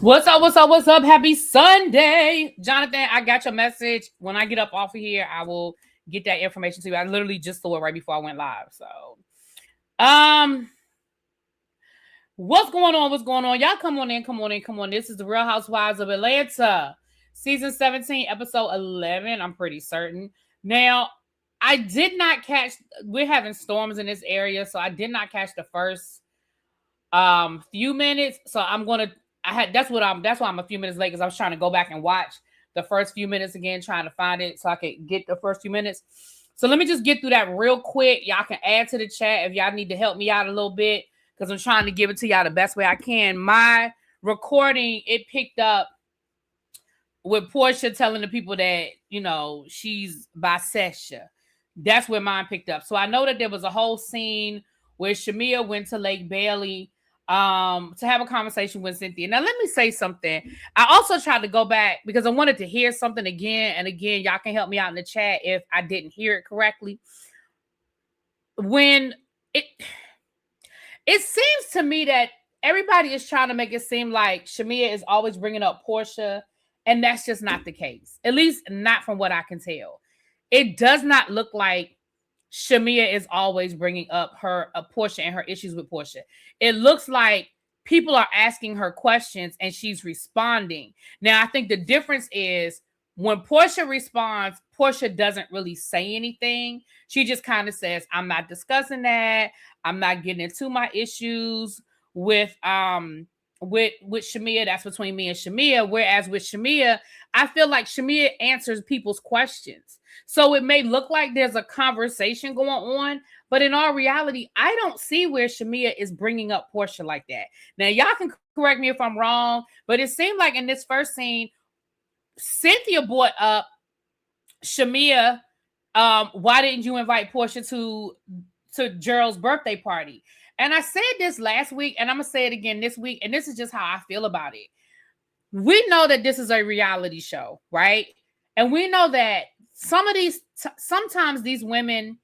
What's up? What's up? What's up? Happy Sunday, Jonathan. I got your message. When I get up off of here, I will get that information to you. I literally just saw it right before I went live. So, um, what's going on? What's going on? Y'all come on in, come on in, come on. This is the Real Housewives of Atlanta, season 17, episode 11. I'm pretty certain. Now, I did not catch. We're having storms in this area, so I did not catch the first few minutes. So I'm gonna. That's why I'm a few minutes late because I was trying to go back and watch the first few minutes again, trying to find it so I could get the first few minutes. So let me just get through that real quick. Y'all can add to the chat if y'all need to help me out a little bit because I'm trying to give it to y'all the best way I can. My recording, it picked up with Portia telling the people that, she's bisexual. That's where mine picked up. So I know that there was a whole scene where Shamia went to Lake Bailey to have a conversation with Cynthia. Now, let me say something. I also tried to go back because I wanted to hear something again and again. Y'all can help me out in the chat if I didn't hear it correctly. When it seems to me that everybody is trying to make it seem like Shamia is always bringing up Portia, and that's just not the case. At least not from what I can tell. It does not look like Shamia is always bringing up her Portia and her issues with Portia. It looks like people are asking her questions and she's responding. Now, I think the difference is when Portia responds, Portia doesn't really say anything. She just kind of says, I'm not discussing that. I'm not getting into my issues with Shamia. That's between me and Shamia. Whereas with Shamia, I feel like Shamia answers people's questions. So it may look like there's a conversation going on, but in all reality, I don't see where Shamia is bringing up Portia like that. Now, y'all can correct me if I'm wrong, but it seemed like in this first scene, Cynthia brought up Shamia. Why didn't you invite Portia to Gerald's birthday party? And I said this last week, and I'm going to say it again this week, and this is just how I feel about it. We know that this is a reality show, right? And we know that sometimes these women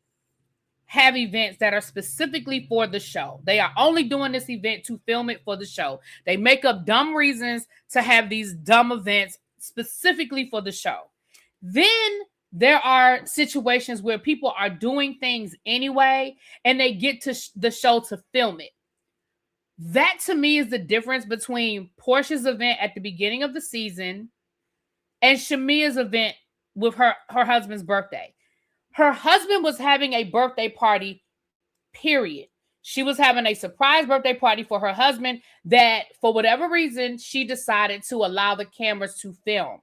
have events that are specifically for the show. They are only doing this event to film it for the show. They make up dumb reasons to have these dumb events specifically for the show. Then there are situations where people are doing things anyway, and they get to the show to film it. That to me is the difference between Portia's event at the beginning of the season and Shamia's event with her husband's birthday. Her husband was having a birthday party, period. She was having a surprise birthday party for her husband that, for whatever reason, she decided to allow the cameras to film.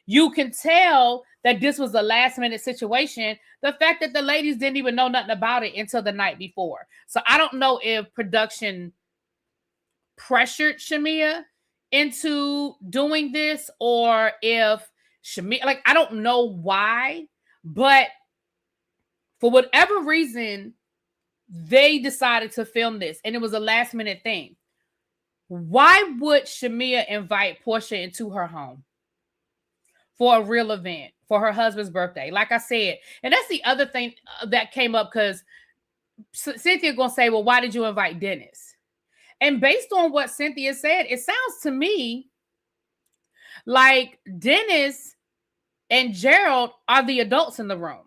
You can tell that this was a last-minute situation. The fact that the ladies didn't even know nothing about it until the night before. So I don't know if production pressured Shamia into doing this or if Shamia, I don't know why, but for whatever reason, they decided to film this and it was a last minute thing. Why would Shamia invite Portia into her home for a real event for her husband's birthday? Like I said, and that's the other thing that came up because Cynthia gonna say, well, why did you invite Dennis? And based on what Cynthia said, it sounds to me like Dennis and Gerald are the adults in the room.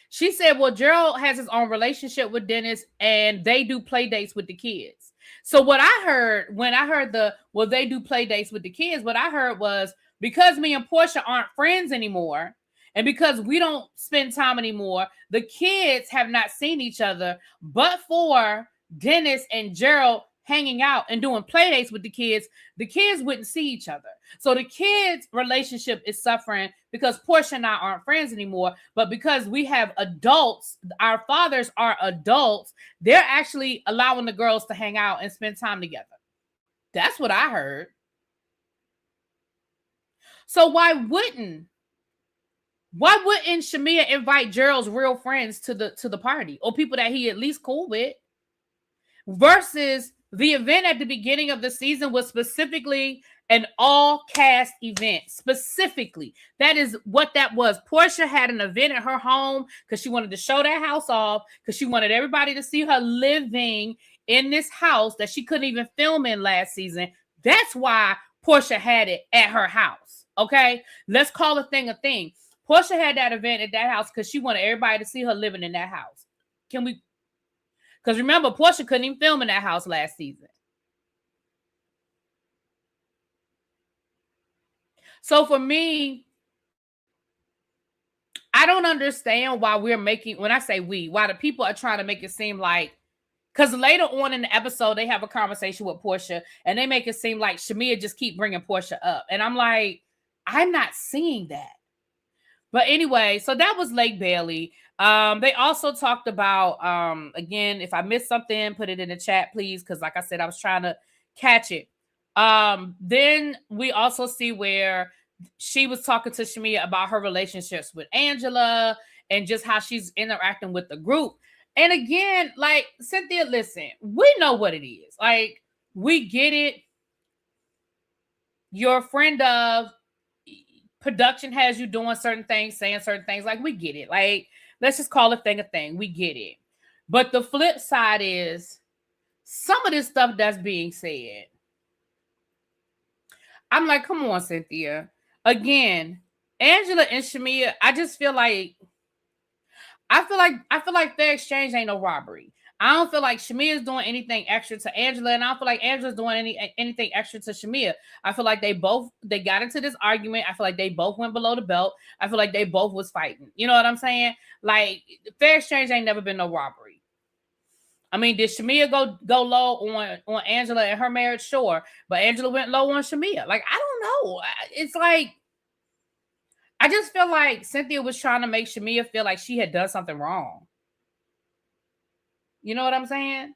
She said, well, Gerald has his own relationship with Dennis and they do play dates with the kids. So what I heard when I heard they do play dates with the kids, what I heard was because me and Portia aren't friends anymore and because we don't spend time anymore, the kids have not seen each other, but for Dennis and Gerald hanging out and doing play dates with the kids wouldn't see each other. So the kids' relationship is suffering because Portia and I aren't friends anymore. But because we have adults, our fathers are adults, they're actually allowing the girls to hang out and spend time together. That's what I heard. So why wouldn't Shamia invite Gerald's real friends to the party or people that he at least cool with? Versus the event at the beginning of the season was specifically an all-cast event. Specifically, that is what that was. Portia had an event at her home because she wanted to show that house off, because she wanted everybody to see her living in this house that she couldn't even film in last season. That's why Portia had it at her house. Okay, let's call a thing a thing. Portia had that event at that house because she wanted everybody to see her living in that house. Can we? Because remember, Portia couldn't even film in that house last season. So for me, I don't understand why we're making, when I say we, why the people are trying to make it seem like, because later on in the episode, they have a conversation with Portia and they make it seem like Shamea just keep bringing Portia up. And I'm like, I'm not seeing that. But anyway, so that was Lake Bailey. They also talked about, again, if I missed something, put it in the chat, please. Because like I said, I was trying to catch it. Then we also see where she was talking to Shamea about her relationships with Angela and just how she's interacting with the group. And again, like, Cynthia, listen, we know what it is. Like, we get it. You're a friend of, production has you doing certain things, saying certain things. Like, we get it. Like, let's just call a thing a thing. We get it. But the flip side is some of this stuff that's being said. I'm like, come on, Cynthia. Again, Angela and Shamea, I feel like their exchange ain't no robbery. I don't feel like Shamea is doing anything extra to Angela, and I don't feel like Angela's doing anything extra to Shamea. I feel like they got into this argument. I feel like they both went below the belt. I feel like they both was fighting. You know what I'm saying? Like, fair exchange ain't never been no robbery. I mean, did Shamea go low on Angela and her marriage? Sure, but Angela went low on Shamea. Like, I don't know. It's like, I just feel like Cynthia was trying to make Shamea feel like she had done something wrong. You know what I'm saying?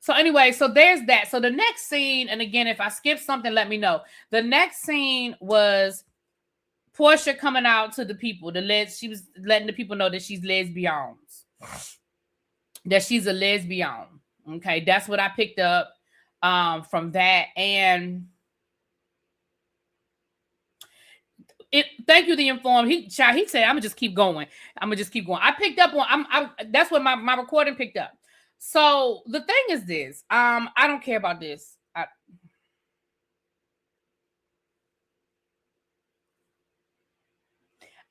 So anyway, so there's that. So the next scene, and again, if I skip something, let me know. The next scene was Portia coming out to the people. She was letting the people know that she's lesbians. That she's a lesbian. Okay, that's what I picked up from that. And thank you, the informed. He said, I'm gonna just keep going. I picked up on that's what my recording picked up. So the thing is this. I don't care about this. I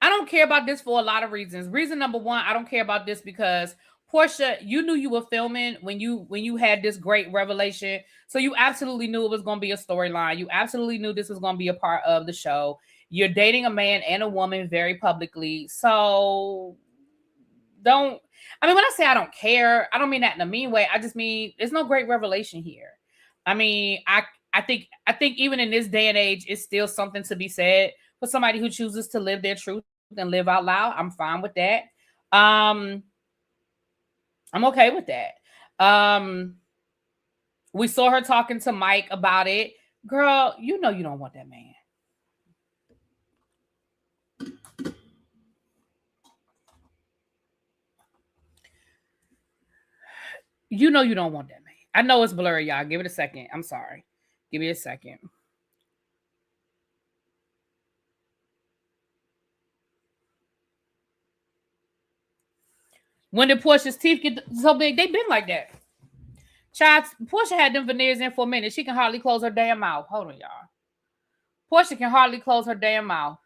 don't care about this for a lot of reasons. Reason number one, I don't care about this because Portia, you knew you were filming when you had this great revelation. So you absolutely knew it was going to be a storyline. You absolutely knew this was going to be a part of the show. You're dating a man and a woman very publicly. So when I say I don't care, I don't mean that in a mean way. I just mean there's no great revelation here. I mean, I think even in this day and age, it's still something to be said for somebody who chooses to live their truth and live out loud. I'm fine with that. I'm okay with that. We saw her talking to Mike about it. Girl, you know you don't want that man. You know you don't want that man. I know it's blurry, y'all. Give it a second. I'm sorry. Give me a second. When did Portia's teeth get so big? They've been like that. Child, Portia had them veneers in for a minute. She can hardly close her damn mouth. Hold on, y'all. Portia can hardly close her damn mouth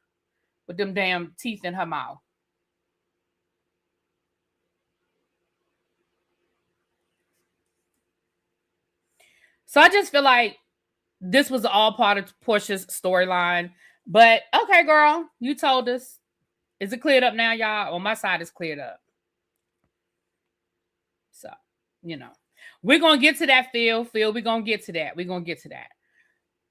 with them damn teeth in her mouth. So I just feel like this was all part of Portia's storyline. But okay, girl, you told us. Is it cleared up now, y'all? On my side, it's cleared up. So, we're going to get to that, Phil. We're going to get to that.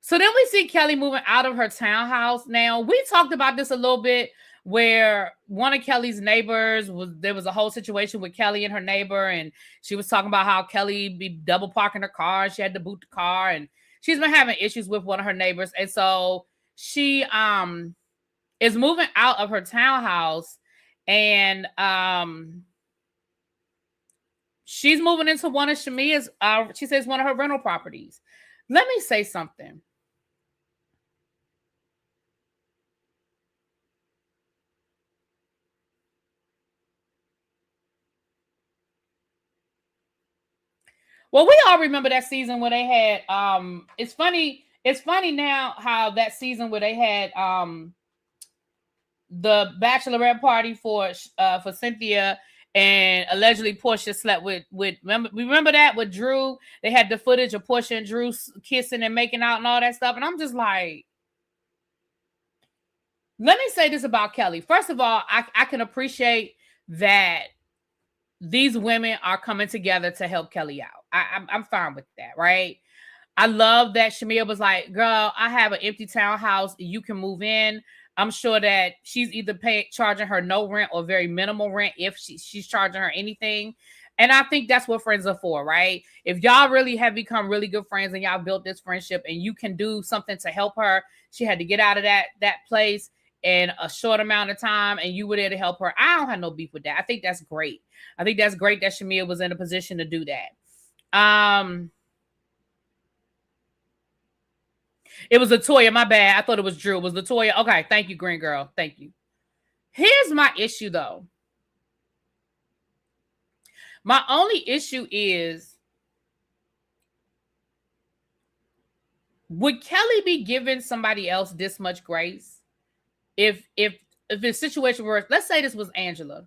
So then we see Kelly moving out of her townhouse. Now, we talked about this a little bit where one of Kelly's neighbors there was a whole situation with Kelly and her neighbor, and she was talking about how Kelly be double parking her car. She had to boot the car, and she's been having issues with one of her neighbors. And so she is moving out of her townhouse, and she's moving into one of Shamea's, she says one of her rental properties. Let me say something. Well, we all remember that season where they had, it's funny, It's funny now how that season where they had the bachelorette party for Cynthia, and allegedly Portia slept with remember that with Drew. They had the footage of Portia and Drew kissing and making out and all that stuff, and I'm just like, let me say this about Kelly. First of all, I can appreciate that these women are coming together to help Kelly out. I'm fine with that, right? I love that Shamia was like, girl, I have an empty townhouse. You can move in. I'm sure that she's either charging her no rent or very minimal rent if she's charging her anything. And I think that's what friends are for, right? If y'all really have become really good friends and y'all built this friendship and you can do something to help her, she had to get out of that place in a short amount of time and you were there to help her. I don't have no beef with that. I think that's great. I think that's great that Shamia was in a position to do that. It was Latoya, my bad. I thought it was Drew. It was Latoya. Okay, thank you, Green Girl. Thank you. Here's my issue, though. My only issue is, would Kelly be giving somebody else this much grace? If the situation were, let's say this was Angela.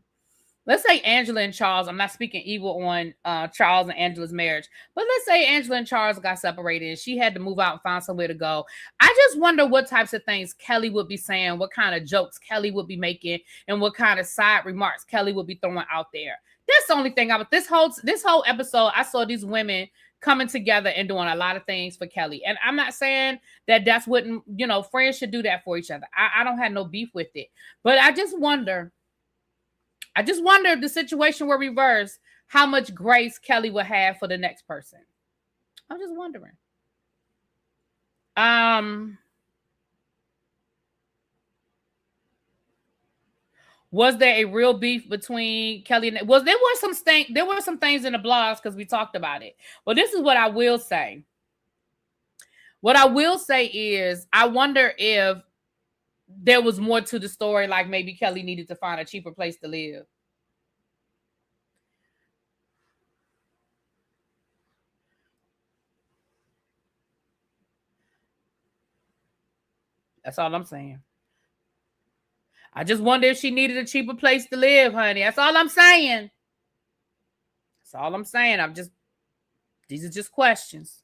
Let's say Angela and Charles, I'm not speaking evil on Charles and Angela's marriage, but let's say Angela and Charles got separated and she had to move out and find somewhere to go. I just wonder what types of things Kelly would be saying, what kind of jokes Kelly would be making, and what kind of side remarks Kelly would be throwing out there. That's the only thing about this whole episode. I saw these women coming together and doing a lot of things for Kelly. And I'm not saying that that's what, friends should do that for each other. I don't have no beef with it. But I just wonder if the situation were reversed, how much grace Kelly would have for the next person. I'm just wondering. Was there a real beef between Kelly and there were some things in the blogs because we talked about it. But this is what I will say. What I will say is I wonder if there was more to the story, like maybe Kelly needed to find a cheaper place to live. That's all I'm saying. I just wonder if she needed a cheaper place to live, honey. That's all I'm saying. That's all I'm saying. These are just questions.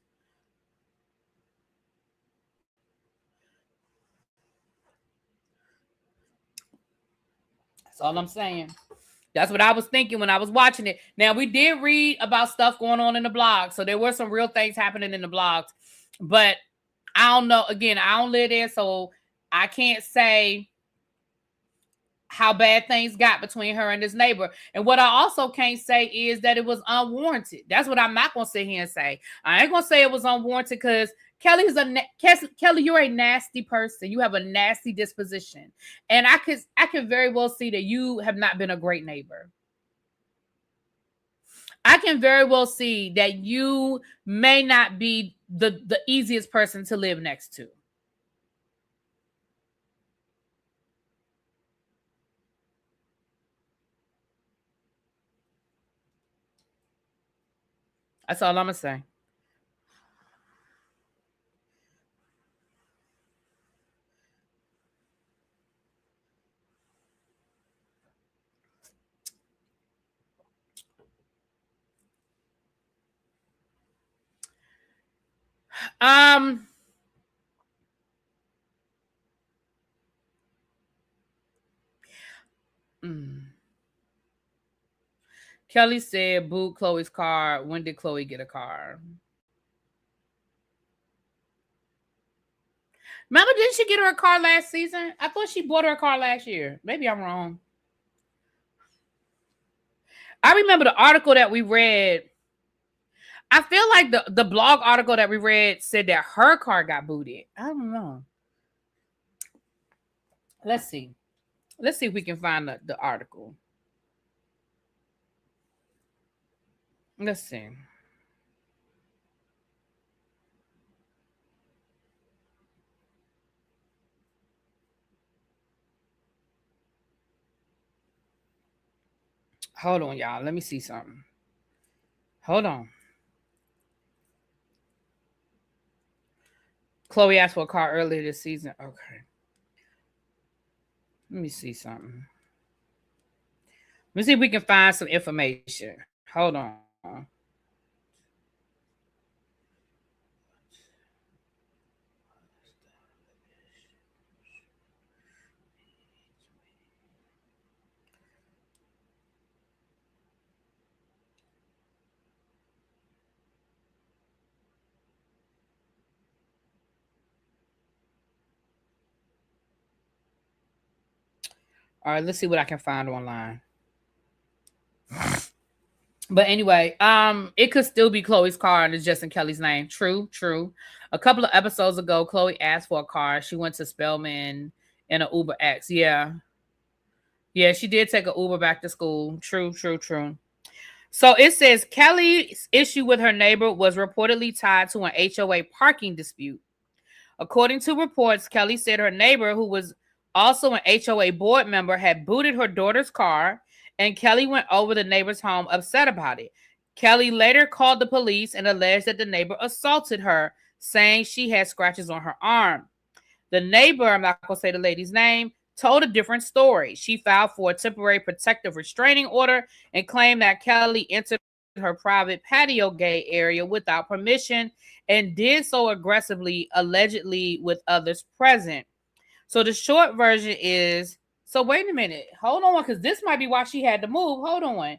That's all I'm saying. That's what I was thinking when I was watching it. Now, we did read about stuff going on in the blog. So there were some real things happening in the blogs. But I don't know. Again, I don't live there. So I can't say how bad things got between her and this neighbor. And what I also can't say is that it was unwarranted. That's what I'm not going to sit here and say. I ain't going to say it was unwarranted because Kelly, you're a nasty person. You have a nasty disposition. And I could very well see that you have not been a great neighbor. I can very well see that you may not be the easiest person to live next to. That's all I'm going to say. Kelly said, boot Chloe's car. When did Chloe get a car? Remember, didn't she get her a car last season? I thought she bought her a car last year. Maybe I'm wrong. I remember the article that we read. I feel like the blog article that we read said that her car got booted. I don't know. Let's see. Let's see if we can find the article. Let's see. Hold on, y'all. Let me see something. Hold on. Chloe asked for a car earlier this season. Okay. Let me see something. Let me see if we can find some information. Hold on. All right, let's see what I can find online. But anyway, it could still be Chloe's car and it's just in Kelly's name. True. A couple of episodes ago, Chloe asked for a car. She went to Spelman in an Uber X. Yeah, she did take an Uber back to school. True. So it says Kelly's issue with her neighbor was reportedly tied to an HOA parking dispute. According to reports, Kelly said her neighbor, who was also an HOA board member, had booted her daughter's car, and Kelly went over the neighbor's home upset about it. Kelly later called the police and alleged that the neighbor assaulted her, saying she had scratches on her arm. The neighbor, I'm not going to say the lady's name, told a different story. She filed for a temporary protective restraining order and claimed that Kelly entered her private patio gate area without permission and did so aggressively, allegedly with others present. So the short version is, so wait a minute, hold on, because this might be why she had to move. Hold on.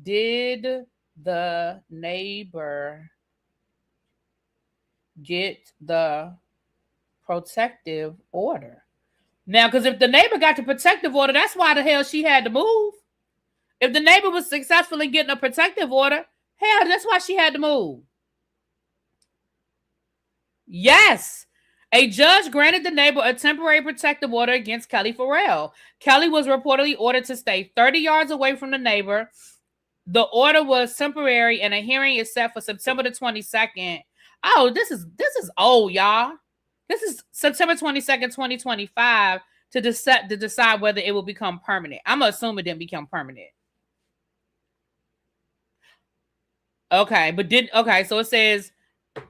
Did the neighbor get the protective order? Now, because if the neighbor got the protective order, that's why the hell she had to move. If the neighbor was successful in getting a protective order, hell, that's why she had to move. Yes. A judge granted the neighbor a temporary protective order against Kelly Farrell. Kelly was reportedly ordered to stay 30 yards away from the neighbor. The order was temporary and a hearing is set for September the 22nd. Oh, this is old, y'all. This is September 22nd, 2025 to decide whether it will become permanent. I'm going to assume it didn't become permanent. Okay, so it says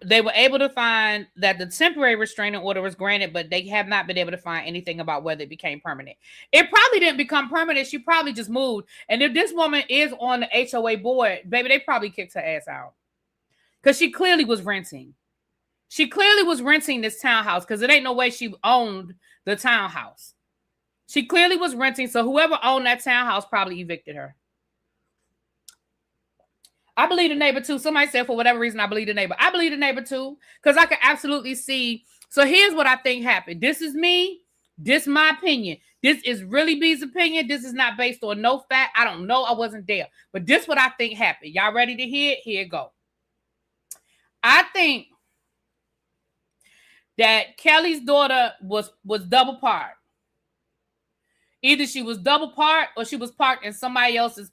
they were able to find that the temporary restraining order was granted, but they have not been able to find anything about whether it became permanent. It probably didn't become permanent. She probably just moved. And if this woman is on the HOA board, baby, they probably kicked her ass out. Because she clearly was renting. She clearly was renting this townhouse because it ain't no way she owned the townhouse. She clearly was renting, so whoever owned that townhouse probably evicted her. I believe the neighbor too. Somebody said for whatever reason, I believe the neighbor. I believe the neighbor too because I can absolutely see. So here's what I think happened. This is me. This is my opinion. This is really B's opinion. This is not based on no fact. I don't know. I wasn't there. But this is what I think happened. Y'all ready to hear it? Here it go. I think that Kelly's daughter was double parked. Either she was double parked or she was parked in somebody else's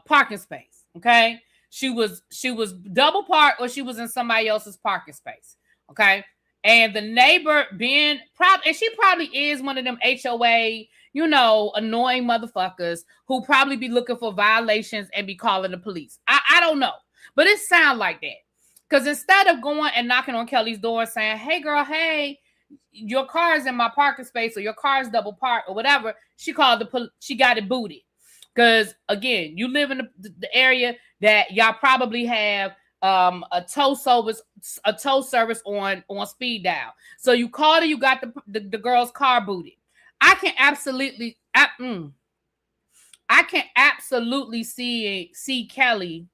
parking space. Okay, she was double parked or she was in somebody else's parking space. Okay, and the neighbor being and she probably is one of them HOA, annoying motherfuckers who probably be looking for violations and be calling the police. I don't know, but it sounds like that. Because instead of going and knocking on Kelly's door and saying, hey, girl, hey, your car is in my parking space or your car is double parked or whatever, she called she got it booted. Because, again, you live in the area that y'all probably have a tow service on speed dial. So you called her, you got the girl's car booted. I can absolutely see Kelly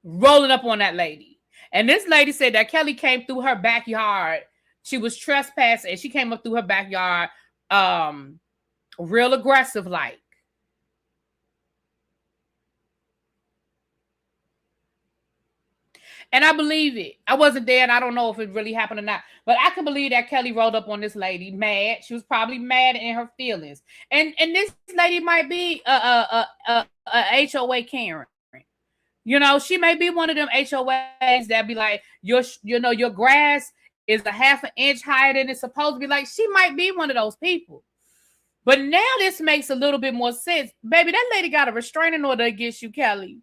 rolling up on that lady. And this lady said that Kelly came through her backyard. She was trespassing and she came up through her backyard real aggressive like. And I believe it. I wasn't there and I don't know if it really happened or not. But I can believe that Kelly rolled up on this lady mad. She was probably mad in her feelings. And this lady might be a HOA Karen. She may be one of them HOAs that be like, your grass is a half an inch higher than it's supposed to be. Like, she might be one of those people. But now this makes a little bit more sense. Baby, that lady got a restraining order against you, Kelly.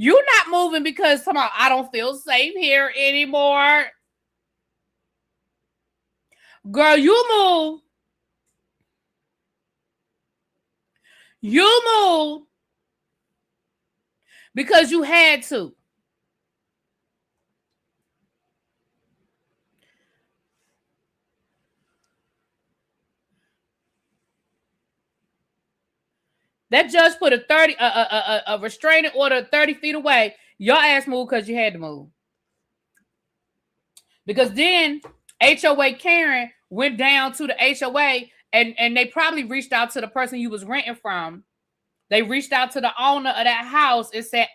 You're not moving because somehow I don't feel safe here anymore. Girl, you move. You move because you had to. That judge put a restraining order 30 feet away. Your ass moved because you had to move. Because then HOA Karen went down to the HOA and they probably reached out to the person you was renting from. They reached out to the owner of that house and said,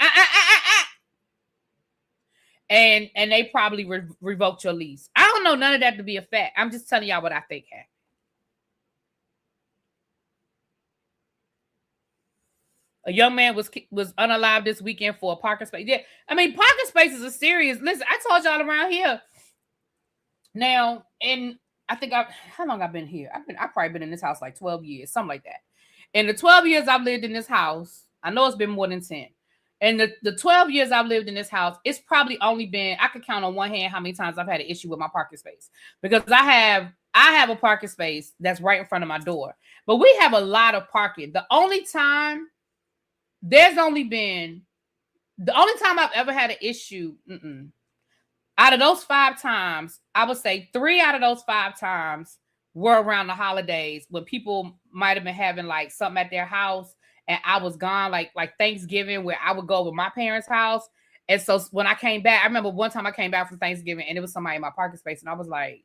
And they probably revoked your lease. I don't know none of that to be a fact. I'm just telling y'all what I think happened. A young man was unalived this weekend for a parking space. Yeah, I mean, parking spaces are serious. Listen, I told y'all around here. Now, and I think how long I've been here? I've probably been in this house like 12 years, something like that. In the 12 years I've lived in this house, I know it's been more than 10. And the 12 years I've lived in this house, it's probably only been, I could count on one hand how many times I've had an issue with my parking space. Because I have a parking space that's right in front of my door. But we have a lot of parking. The only time I've ever had an issue, out of those 5 times, I would say 3 out of those 5 times were around the holidays when people might have been having like something at their house and I was gone, like Thanksgiving, where I would go with my parents' house. And so when I came back, I remember one time I came back from Thanksgiving and it was somebody in my parking space and I was like,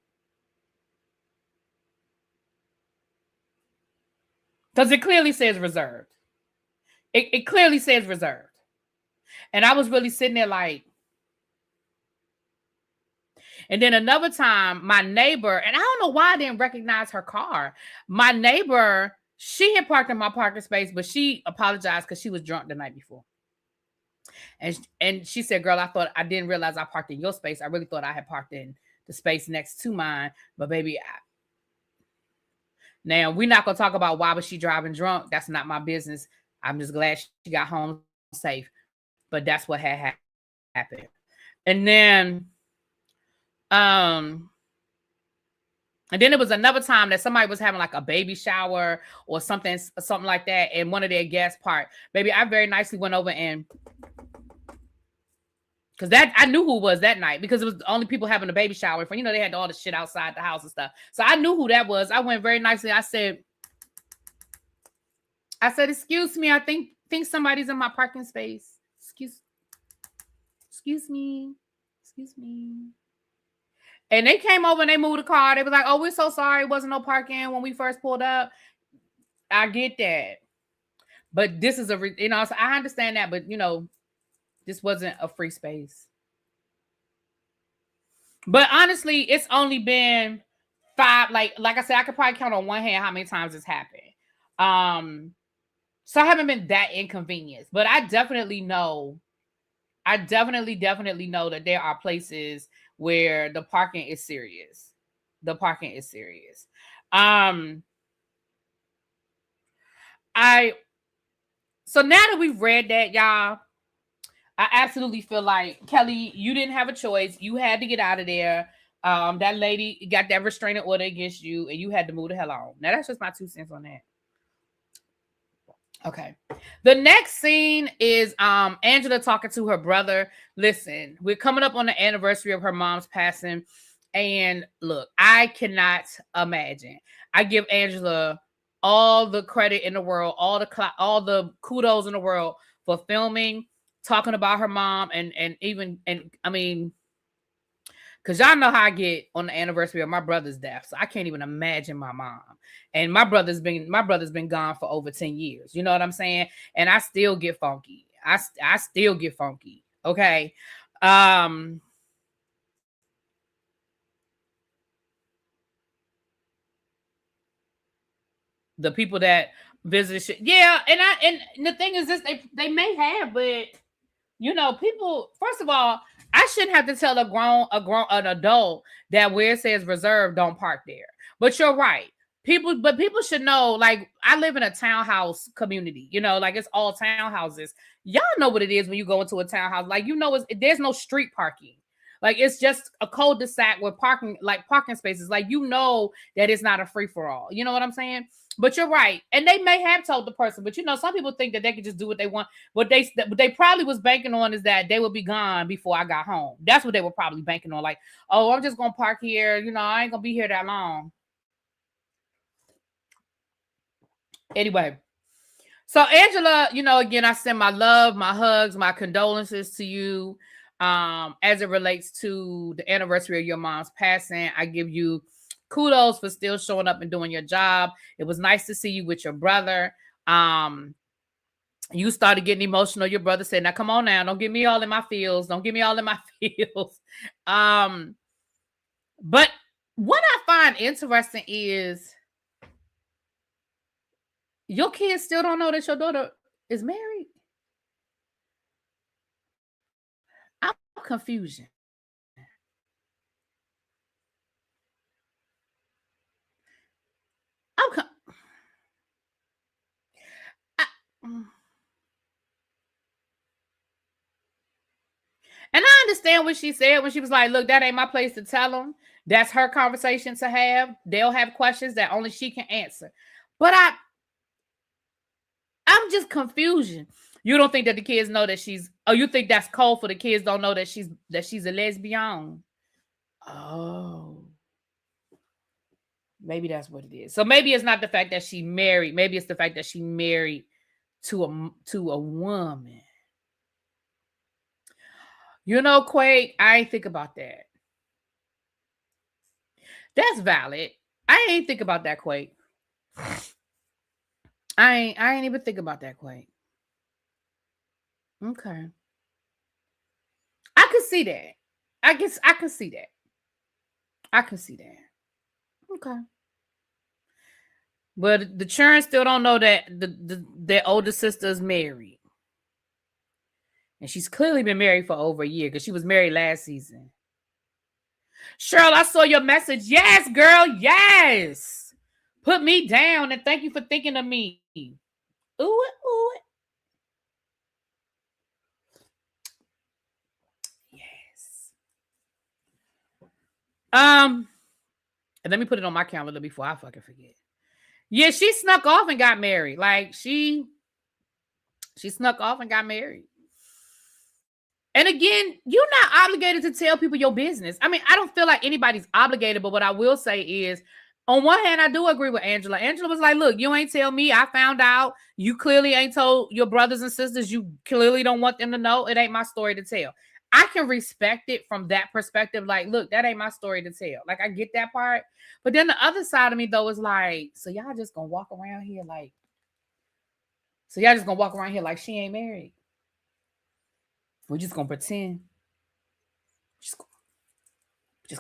because it clearly says reserved. It clearly says reserved. And I was really sitting there like, and then another time, my neighbor, and I don't know why I didn't recognize her car. My neighbor, she had parked in my parking space, but she apologized because she was drunk the night before. And she said, girl, I didn't realize I parked in your space. I really thought I had parked in the space next to mine. But baby, now we're not going to talk about why was she driving drunk. That's not my business. I'm just glad she got home safe. But that's what had happened. And then there was another time that somebody was having like a baby shower or something like that, and one of their guests parked. Baby, I very nicely went over and because that I knew who it was that night because it was the only people having a baby shower. For they had all the shit outside the house and stuff. So I knew who that was. I went very nicely. I said, excuse me, I think somebody's in my parking space. Excuse me. And they came over and they moved the car. They were like, oh, we're so sorry. It wasn't no parking when we first pulled up. I get that. But this is so I understand that, but this wasn't a free space. But honestly, it's only been 5, like I said, I could probably count on one hand how many times it's happened. So I haven't been that inconvenienced, but I definitely know that there are places where the parking is serious. So now that we've read that, y'all, I absolutely feel like, Kelly, you didn't have a choice. You had to get out of there. That lady got that restraining order against you and you had to move the hell on. Now that's just my 2 cents on that. Okay. The next scene is Angela talking to her brother. Listen, we're coming up on the anniversary of her mom's passing. And look, I cannot imagine. I give Angela all the credit in the world, all the kudos in the world for filming, talking about her mom, and I mean, because y'all know how I get on the anniversary of my brother's death. So I can't even imagine my mom. And my brother's been gone for over 10 years. You know what I'm saying? And I still get funky. I still get funky. Okay. The people that visited, yeah, and the thing is this, they may have, but people, first of all, I shouldn't have to tell an adult that where it says reserved, don't park there. But you're right. people should know, like, I live in a townhouse community, like it's all townhouses. Y'all know what it is when you go into a townhouse. Like, there's no street parking. Like, it's just a cul-de-sac with parking spaces. Like, that it's not a free-for-all. You know what I'm saying? But you're right. And they may have told the person, but some people think that they can just do what they want. What they probably was banking on is that they would be gone before I got home. That's what they were probably banking on. Like, oh, I'm just going to park here. I ain't going to be here that long. Anyway, so Angela, again, I send my love, my hugs, my condolences to you. As it relates to the anniversary of your mom's passing, I give you kudos for still showing up and doing your job. It was nice to see you with your brother. You started getting emotional. Your brother said, now come on now, don't get me all in my feels. Don't get me all in my feels. But what I find interesting is your kids still don't know that your daughter is married. I'm confused. And I understand what she said when she was like, look, that ain't my place to tell them. That's her conversation to have. They'll have questions that only she can answer. But I'm just confusion. You don't think that the kids know that you think that's cold for the kids don't know that she's a lesbian? Oh. Maybe that's what it is. So maybe it's not the fact that she married. Maybe it's the fact that she married to a woman. Quake, I ain't think about that. That's valid. I ain't think about that, Quake. I ain't even think about that, Quake. Okay. I can see that. I guess I can see that. I can see that. Okay. But the children still don't know that their older sister is married. And she's clearly been married for over a year because she was married last season. Cheryl, I saw your message. Yes, girl. Yes. Put me down and thank you for thinking of me. Ooh. Yes. And let me put it on my calendar before I fucking forget. Yeah, she snuck off and got married. Like, she snuck off and got married. And again, you're not obligated to tell people your business. I mean, I don't feel like anybody's obligated, but what I will say is, on one hand, I do agree with Angela. Angela was like, look, you ain't tell me. I found out. You clearly ain't told your brothers and sisters. You clearly don't want them to know. It ain't my story to tell. I can respect it from that perspective. Like, look, that ain't my story to tell. Like, I get that part. But then the other side of me, though, is like, so y'all just gonna walk around here like she ain't married? We're just gonna pretend. Just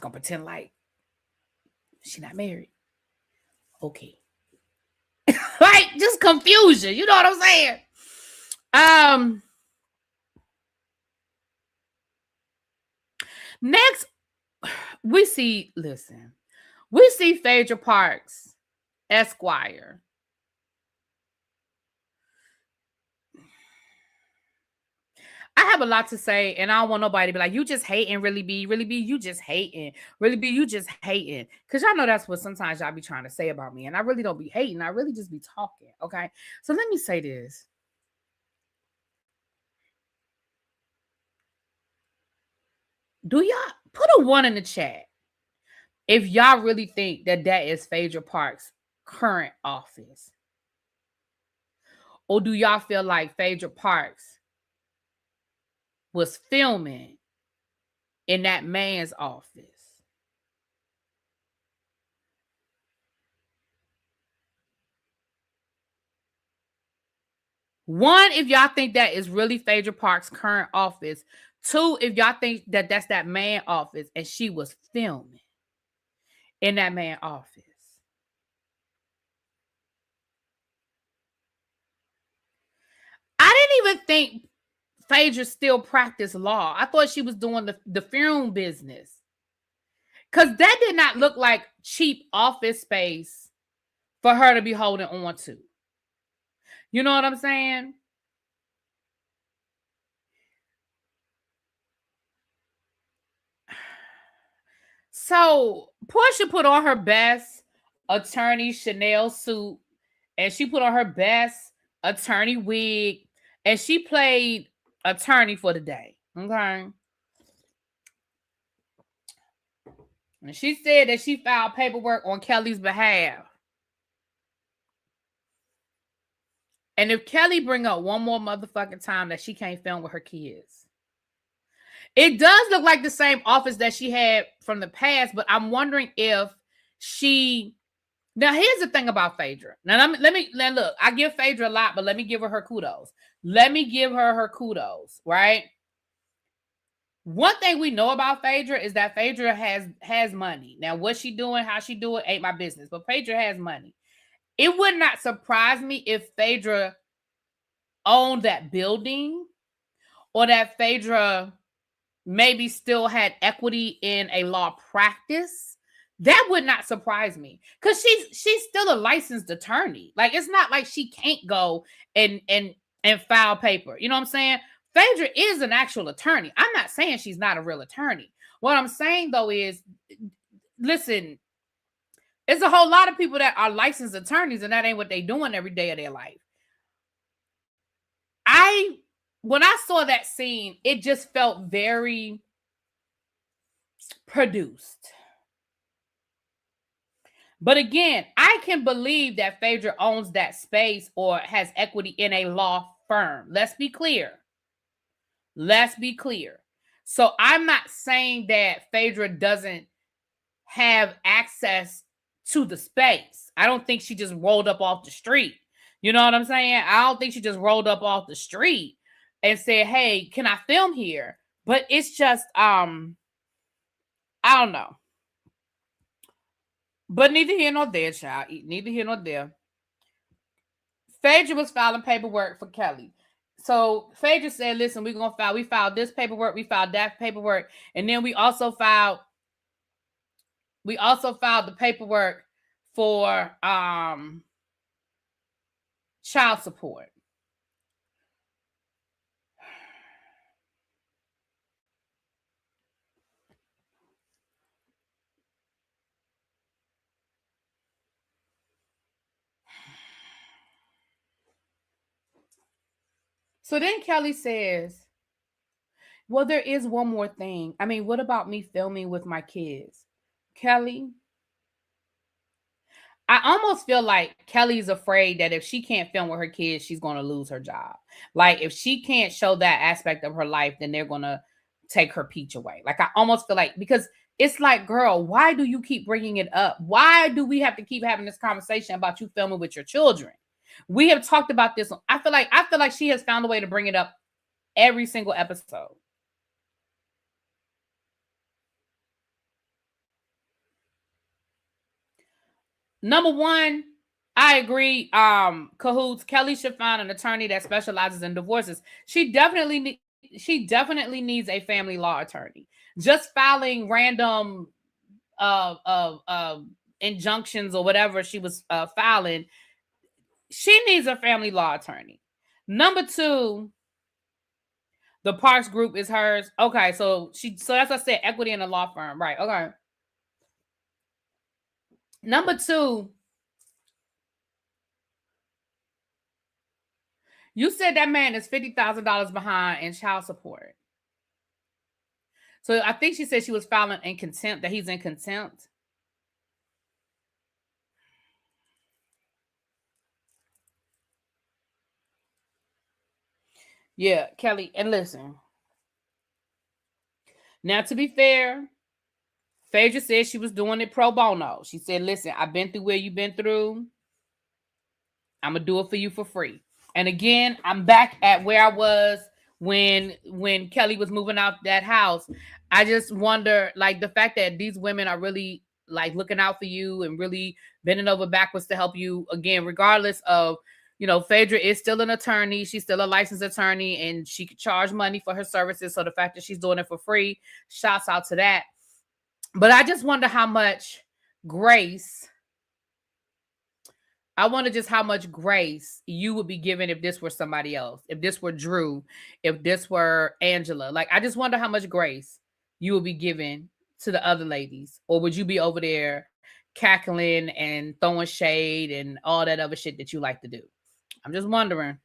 gonna pretend like she not married. Okay. Like, just confusion. You know what I'm saying? Next, we see Phaedra Parks, Esquire. I have a lot to say, and I don't want nobody to be like, you just hating, really be, you just hating, really be, you just hating. Because y'all know that's what sometimes y'all be trying to say about me. And I really don't be hating. I really just be talking. Okay. So let me say this. Do y'all put a 1 in the chat if y'all really think that is Phaedra Parks' current office? Or do y'all feel like Phaedra Parks was filming in that man's office? One, if y'all think that is really Phaedra Parks' current office. Two, if y'all think that that's that man office and she was filming in that man office. I didn't even think Phaedra still practiced law. I thought she was doing the film business. Because that did not look like cheap office space for her to be holding on to. You know what I'm saying? So Portia put on her best attorney Chanel suit, and she put on her best attorney wig, and she played attorney for the day. Okay. And she said that she filed paperwork on Kelly's behalf. And if Kelly bring up one more motherfucking time that she can't film with her kids, it does look like the same office that she had from the past, but I'm wondering if she... Now, here's the thing about Phaedra. Now, let me look. I give Phaedra a lot, but let me give her kudos. Let me give her kudos, right? One thing we know about Phaedra is that Phaedra has money. Now, what she doing, how she do it, ain't my business. But Phaedra has money. It would not surprise me if Phaedra owned that building, or that Phaedra maybe still had equity in a law practice. That would not surprise me, because she's still a licensed attorney. Like, it's not like she can't go and file paper. You know what I'm saying? Phaedra is an actual attorney. I'm not saying she's not a real attorney. What I'm saying, though, is, listen, there's a whole lot of people that are licensed attorneys, and that ain't what they doing every day of their life. When I saw that scene, it just felt very produced. But again, I can believe that Phaedra owns that space or has equity in a law firm. Let's be clear. Let's be clear. So I'm not saying that Phaedra doesn't have access to the space. I don't think she just rolled up off the street. You know what I'm saying? I don't think she just rolled up off the street and said, hey, can I film here? But it's just, I don't know. But neither here nor there, child. Neither here nor there. Phaedra was filing paperwork for Kelly. So Phaedra said, listen, we're going to file. We filed this paperwork. We filed that paperwork. And then we also filed the paperwork for child support. So then Kelly says, well, there is one more thing. I mean, what about me filming with my kids? Kelly, I almost feel like Kelly's afraid that if she can't film with her kids, she's going to lose her job. Like, if she can't show that aspect of her life, then they're going to take her peach away. Like, I almost feel like, because it's like, girl, why do you keep bringing it up? Why do we have to keep having this conversation about you filming with your children? We have talked about this. I feel like she has found a way to bring it up every single episode. Number one, I agree. Cahoots, Kelly should find an attorney that specializes in divorces. She definitely needs a family law attorney. Just filing random injunctions or whatever she was filing, she needs a family law attorney. Number two, the Parks Group is hers. Okay, so as I said, equity in a law firm, right? Okay. Number two, you said that man is $50,000 behind in child support. So I think she said she was filing in contempt, that he's in contempt. Yeah, Kelly, and listen. Now, to be fair, Phaedra said she was doing it pro bono. She said, listen, I've been through where you've been through. I'm going to do it for you for free. And again, I'm back at where I was when Kelly was moving out that house. I just wonder, like, the fact that these women are really, like, looking out for you and really bending over backwards to help you, again, regardless of, you know, Phaedra is still an attorney. She's still a licensed attorney, and she could charge money for her services. So the fact that she's doing it for free, shouts out to that. But I just wonder how much grace I wonder just how much grace you would be given if this were somebody else, if this were Drew, if this were Angela. Like, I just wonder how much grace you would be given to the other ladies, or would you be over there cackling and throwing shade and all that other shit that you like to do? I'm just wondering.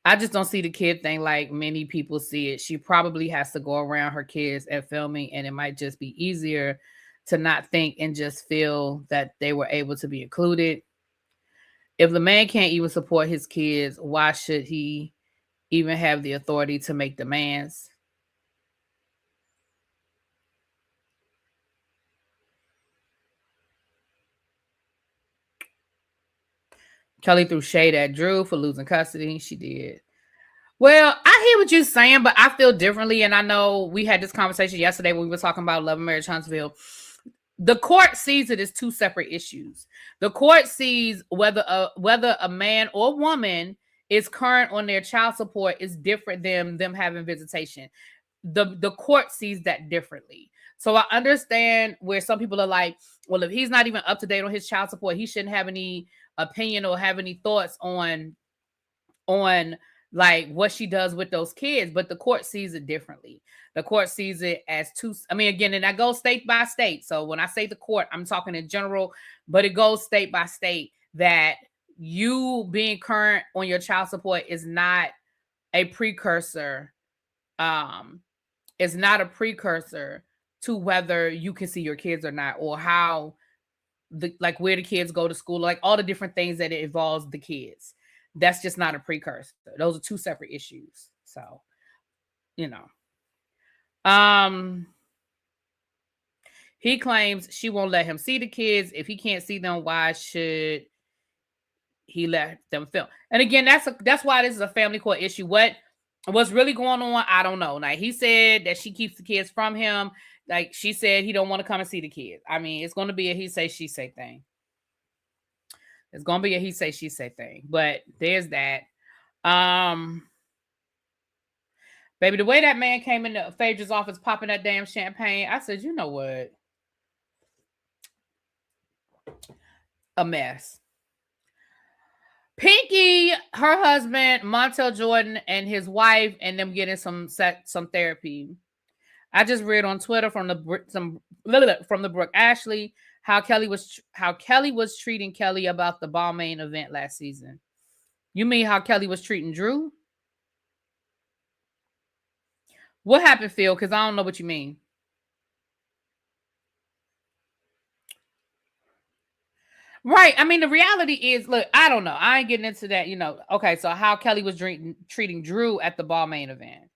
I just don't see the kid thing like many people see it. She probably has to go around her kids at filming, and it might just be easier to not think and just feel that they were able to be included. If the man can't even support his kids, why should he even have the authority to make demands? Kelly threw shade at Drew for losing custody. She did. Well, I hear what you're saying, but I feel differently. And I know we had this conversation yesterday when we were talking about Love and Marriage Huntsville. The court sees it as two separate issues. The court sees whether a man or woman is current on their child support is different than them having visitation. The court sees that differently. So I understand where some people are like, well, if he's not even up to date on his child support, he shouldn't have any opinion or have any thoughts on like what she does with those kids. But the court sees it differently. The court sees it as two. I mean, again, and I go state by state. So when I say the court, I'm talking in general, but it goes state by state that you being current on your child support is not a precursor. Is not a precursor to whether you can see your kids or not, or how like where the kids go to school, like all the different things that it involves the kids. That's just not a precursor. Those are two separate issues. So, you know. He claims she won't let him see the kids. If he can't see them, why should he let them film? And again, that's why this is a family court issue. What's really going on, I don't know. Like, he said that she keeps the kids from him. Like, she said he don't want to come and see the kids. I mean, it's going to be a he say, she say thing. It's going to be a he say, she say thing. But there's that. Baby, the way that man came into Phaedra's office popping that damn champagne, I said, you know what? A mess. Pinky, her husband, Montel Jordan, and his wife, and them getting some therapy. I just read on Twitter from the Brooke Ashley how Kelly was treating Kelly about the Balmain event last season. You mean how Kelly was treating Drew? What happened, Phil? Because I don't know what you mean. Right. I mean, the reality is, look, I don't know. I ain't getting into that, you know. Okay, so how Kelly was treating Drew at the Balmain event.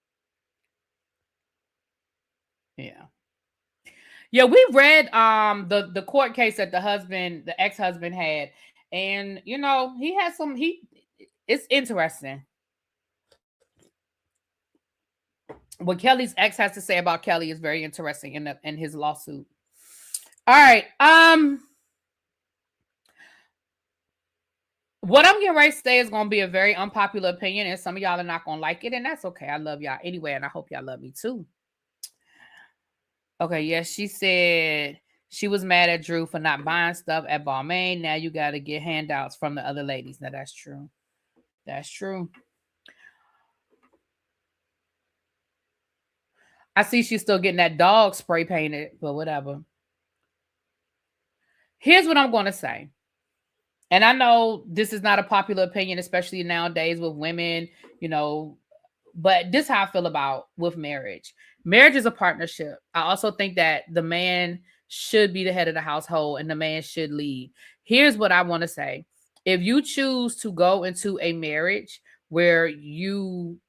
Yeah. Yeah, we read the court case that the ex-husband had, and you know, he has it's interesting. What Kelly's ex has to say about Kelly is very interesting in his lawsuit. All right. What I'm getting ready to say is going to be a very unpopular opinion, and some of y'all are not going to like it, and that's okay. I love y'all anyway, and I hope y'all love me too. Okay, yes, she said she was mad at Drew for not buying stuff at Balmain. Now you got to get handouts from the other ladies. Now that's true. That's true. I see she's still getting that dog spray painted, but whatever. Here's what I'm going to say. And I know this is not a popular opinion, especially nowadays with women, you know, but this is how I feel about with marriage. Marriage is a partnership. I also think that the man should be the head of the household and the man should lead. Here's what I want to say. If you choose to go into a marriage where you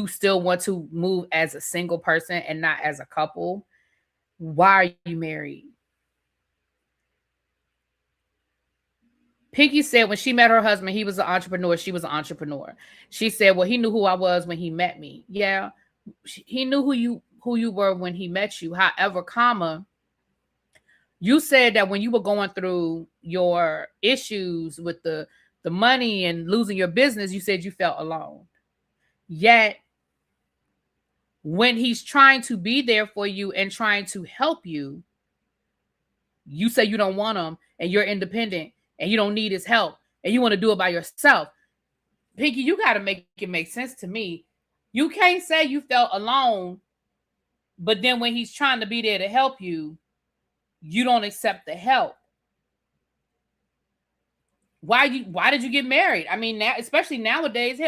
still want to move as a single person and not as a couple, why are you married? Pinky said when she met her husband, he was an entrepreneur. She was an entrepreneur. She said, well, he knew who I was when he met me. Yeah, he knew who you were when he met you. However, comma, you said that when you were going through your issues with the money and losing your business, you said you felt alone. Yet, when he's trying to be there for you and trying to help you, You say you don't want him and you're independent and you don't need his help and you want to do it by yourself. Pinky, you got to make it make sense to me. You can't say you felt alone, but then when he's trying to be there to help you, you don't accept the help. Why did you get married? I mean, now, especially nowadays,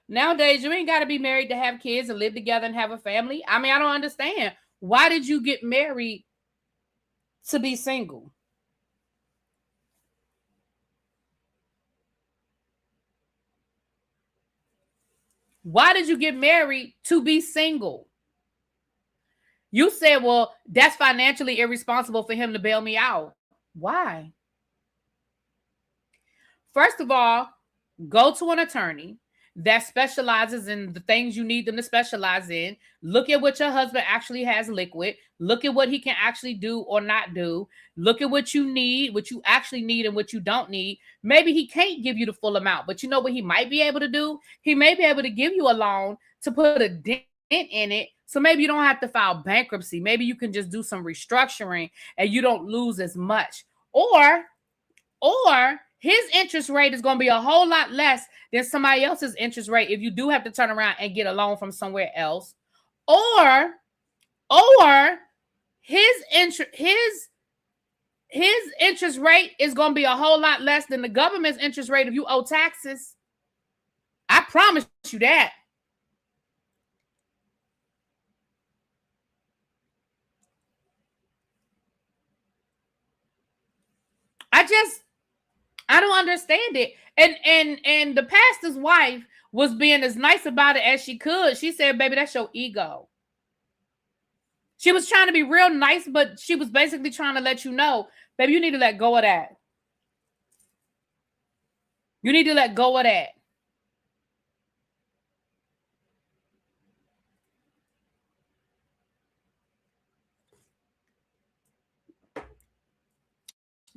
nowadays you ain't got to be married to have kids and live together and have a family. I mean, I don't understand. Why did you get married to be single? Why did you get married to be single? You said, well, that's financially irresponsible for him to bail me out. Why? First of all, go to an attorney that specializes in the things you need them to specialize in. Look at what your husband actually has liquid. Look at what he can actually do or not do. Look at what you need, what you actually need and what you don't need. Maybe he can't give you the full amount, but you know what he might be able to do? He may be able to give you a loan to put a dent in it. So maybe you don't have to file bankruptcy. Maybe you can just do some restructuring and you don't lose as much. Or his interest rate is going to be a whole lot less than somebody else's interest rate if you do have to turn around and get a loan from somewhere else. Or his interest rate is going to be a whole lot less than the government's interest rate if you owe taxes. I promise you that. I don't understand it. And the pastor's wife was being as nice about it as she could. She said, baby, that's your ego. She was trying to be real nice, but she was basically trying to let you know, baby, you need to let go of that. You need to let go of that.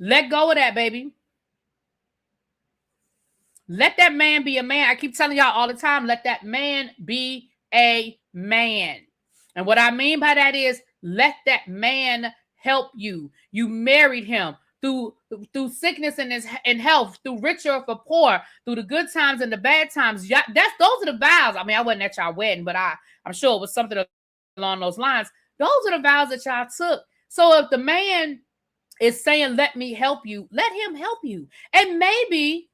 Let go of that, baby. Let that man be a man. I keep telling y'all all the time, let that man be a man. And what I mean by that is let that man help you. You married him through sickness and health, through rich or for poor, through the good times and the bad times. Those are the vows. I mean, I wasn't at y'all wedding, but I'm sure it was something along those lines. Those are the vows that y'all took. So if the man is saying, let me help you, let him help you. And maybe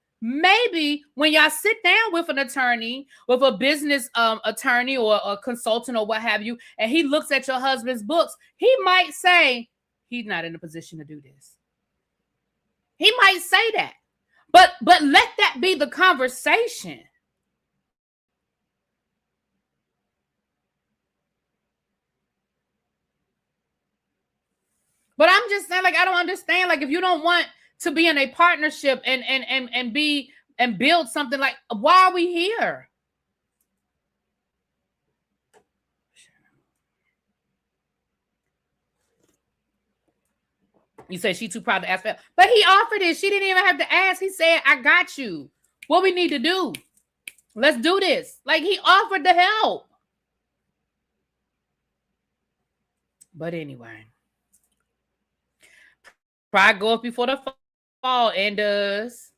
when y'all sit down with an attorney, with a business attorney or a consultant or what have you, and he looks at your husband's books, he might say, he's not in a position to do this. He might say that. But let that be the conversation. But I'm just saying, like, I don't understand. Like, if you don't want to be in a partnership and build something, like, why are we here? You say she too proud to ask for help. But he offered it. She didn't even have to ask. He said, I got you. What we need to do? Let's do this. Like, he offered the help. But anyway. Pride goes before the fall and does.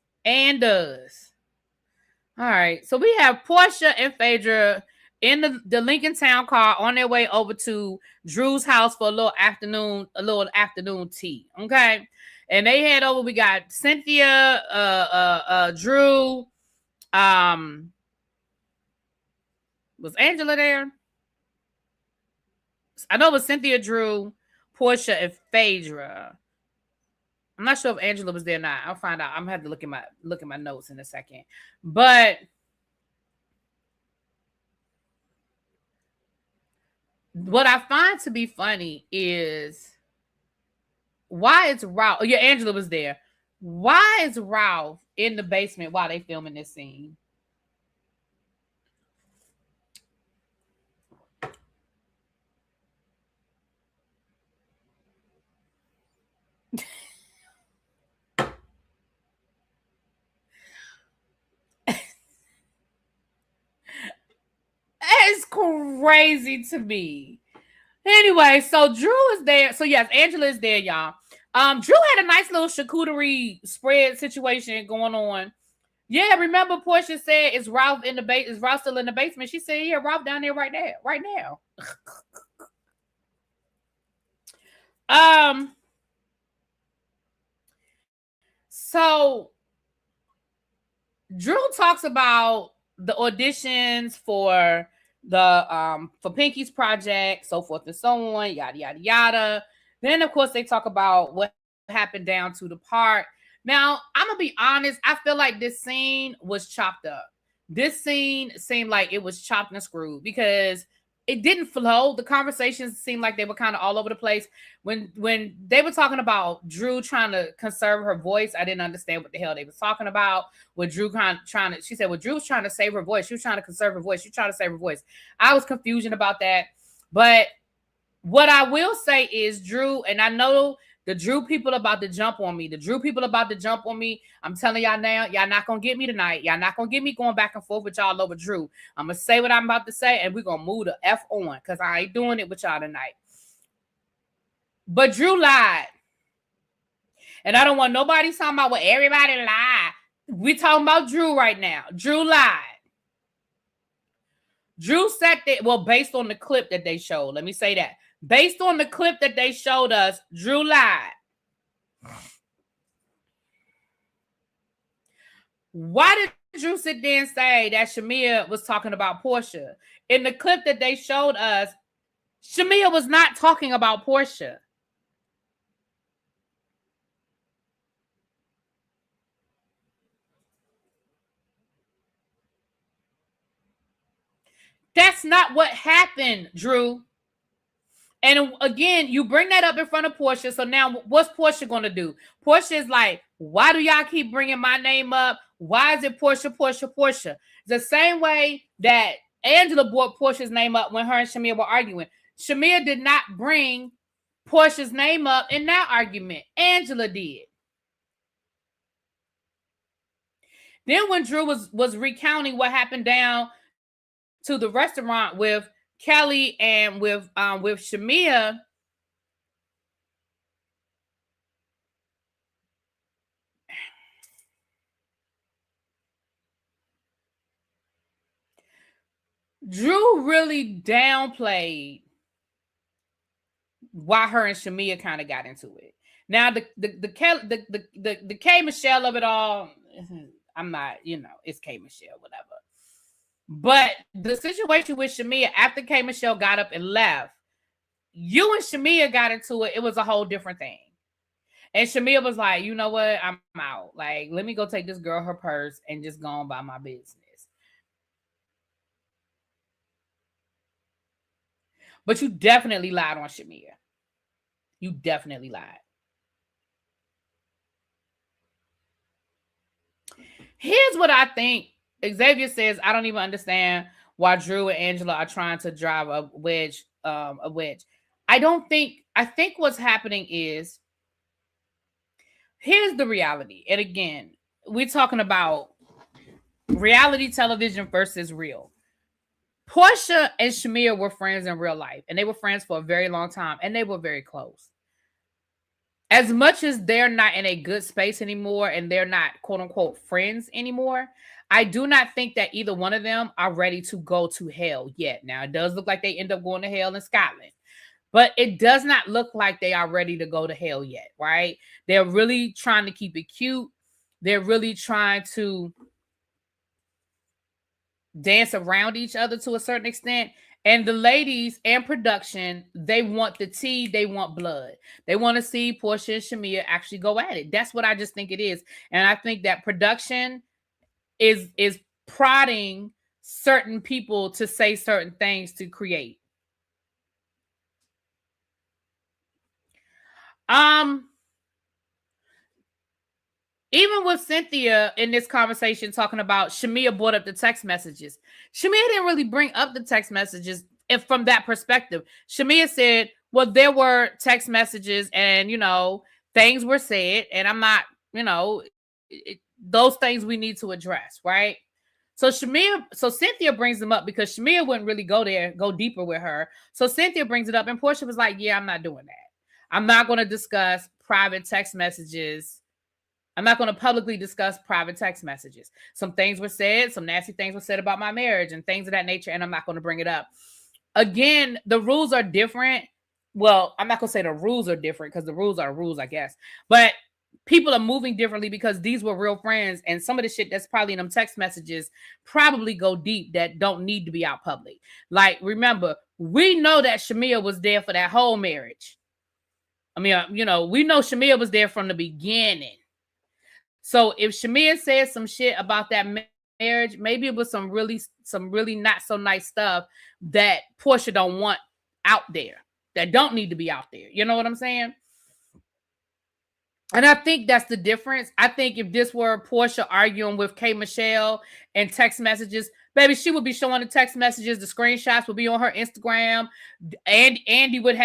All right. So we have Portia and Phaedra in the Lincoln Town car on their way over to Drew's house for a little afternoon tea. Okay. And they head over. We got Cynthia, Drew. Was Angela there? I know it was Cynthia, Drew, Portia, and Phaedra. I'm not sure if Angela was there or not. I'll find out. I'm gonna have to look at my notes in a second. But what I find to be funny is why is Ralph? Oh, yeah, Angela was there. Why is Ralph in the basement while they filming this scene? It's crazy to me. Anyway, so Drew is there. So yes, Angela is there, y'all. Drew had a nice little charcuterie spread situation going on. Yeah, remember Portia said, "Is Ralph in the base? Is Ralph still in the basement?" She said, "Yeah, Ralph down there right now, right now." So Drew talks about the auditions for for Pinky's project, so forth and so on, yada yada yada. Then of course they talk about what happened down to the park. Now I'm gonna be honest, I feel like this scene was chopped up. This scene seemed like it was chopped and screwed because it didn't flow. The conversations seemed like they were kind of all over the place. When they were talking about Drew trying to conserve her voice, I didn't understand what the hell they was talking about. With Drew trying to, she said, well, Drew was trying to save her voice. She was trying to conserve her voice. She was trying to save her voice. I was confusion about that. But what I will say is Drew, and I know the Drew people about to jump on me. The Drew people about to jump on me. I'm telling y'all now, y'all not going to get me tonight. Y'all not going to get me going back and forth with y'all over Drew. I'm going to say what I'm about to say, and we're going to move the F on because I ain't doing it with y'all tonight. But Drew lied. And I don't want nobody talking about what everybody lied. We're talking about Drew right now. Drew lied. Drew said that, well, based on the clip that they showed. Let me say that. Based on the clip that they showed us, Drew lied. Why did Drew sit there and say that Shamea was talking about Portia? In the clip that they showed us, Shamea was not talking about Portia. That's not what happened, Drew. And again, you bring that up in front of Portia. So now what's Portia going to do? Portia is like, why do y'all keep bringing my name up? Why is it Portia, Portia, Portia? The same way that Angela brought Portia's name up when her and Shamea were arguing. Shamea did not bring Portia's name up in that argument. Angela did. Then when Drew was recounting what happened down to the restaurant with Kelly and with Shamea, Drew really downplayed why her and Shamea kind of got into it. Now the K Michelle of it all, I'm not, it's K Michelle, whatever. But the situation with Shamea, after K Michelle got up and left, you and Shamea got into it. It was a whole different thing. And Shamea was like, you know what? I'm out. Like, let me go take this girl her purse and just go on by my business. But you definitely lied on Shamea. You definitely lied. Here's what I think. Xavier says, I don't even understand why Drew and Angela are trying to drive a wedge. I think what's happening is, here's the reality. And again, we're talking about reality television versus real. Portia and Shamea were friends in real life, and they were friends for a very long time, and they were very close. As much as they're not in a good space anymore and they're not quote unquote friends anymore, I do not think that either one of them are ready to go to hell yet. Now, it does look like they end up going to hell in Scotland, but it does not look like they are ready to go to hell yet, right? They're really trying to keep it cute. They're really trying to dance around each other to a certain extent. And the ladies and production, they want the tea, they want blood. They want to see Portia and Shamea actually go at it. That's what I just think it is. And I think that production is prodding certain people to say certain things to create. Even with Cynthia in this conversation talking about Shamea brought up the text messages. Shamea didn't really bring up the text messages from that perspective. Shamea said, well, there were text messages and, things were said. And I'm not, those things we need to address, right? So Cynthia brings them up because Shamea wouldn't really go deeper with her. So Cynthia brings it up and Portia was like, yeah, I'm not doing that. I'm not going to discuss private text messages. I'm not going to publicly discuss private text messages. Some things were said, some nasty things were said about my marriage and things of that nature, and I'm not going to bring it up. Again, the rules are different. Well, I'm not going to say the rules are different because the rules are rules, I guess. But people are moving differently because these were real friends, and some of the shit that's probably in them text messages probably go deep that don't need to be out public. Like, remember, we know that Shamia was there for that whole marriage. I mean, we know Shamia was there from the beginning. So if Shamia said some shit about that marriage, maybe it was some really not so nice stuff that Portia don't want out there, that don't need to be out there. You know what I'm saying? And I think that's the difference. I think if this were Portia arguing with K. Michelle and text messages, baby, she would be showing the text messages. The screenshots would be on her Instagram. And Andy would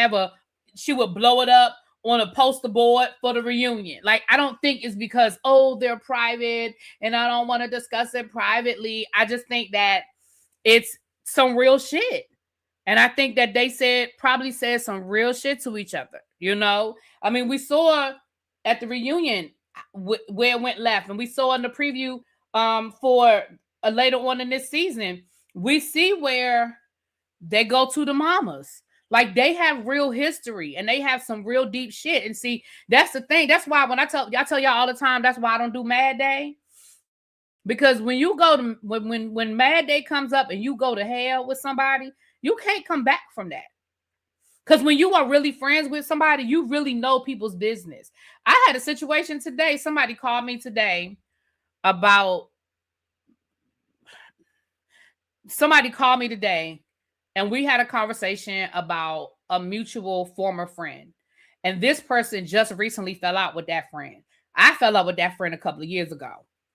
she would blow it up on a poster board for the reunion. Like, I don't think it's because, they're private and I don't want to discuss it privately. I just think that it's some real shit. And I think that they probably said some real shit to each other. I mean, we saw at the reunion where it went left, and we saw in the preview for later on in this season, we see where they go to the mamas. Like, they have real history and they have some real deep shit. And see, that's the thing. That's why when I tell y'all all the time, that's why I don't do Mad Day. Because when you go to when Mad Day comes up and you go to hell with somebody, you can't come back from that. Because when you are really friends with somebody, you really know people's business. I had a situation today. Somebody called me today and we had a conversation about a mutual former friend. And this person just recently fell out with that friend. I fell out with that friend a couple of years ago,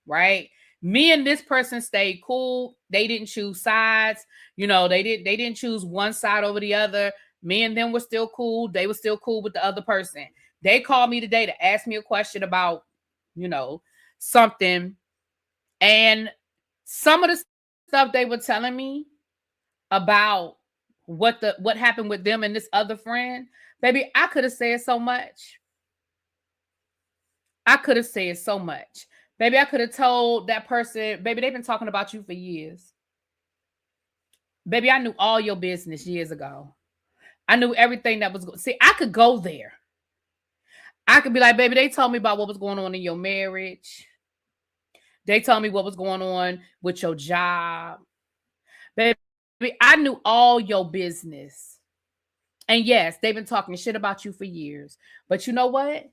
right? Me and this person stayed cool. They didn't choose sides. They didn't choose one side over the other. Me and them were still cool. They were still cool with the other person. They called me today to ask me a question about, something. And some of the stuff they were telling me about what happened with them and this other friend, baby, I could have said so much. Baby, I could have told that person, baby, they've been talking about you for years. Baby, I knew all your business years ago. I knew everything that was going. See, I could go there. I could be like, baby, they told me about what was going on in your marriage. They told me what was going on with your job. Baby, I knew all your business. And yes, they've been talking shit about you for years. But you know what?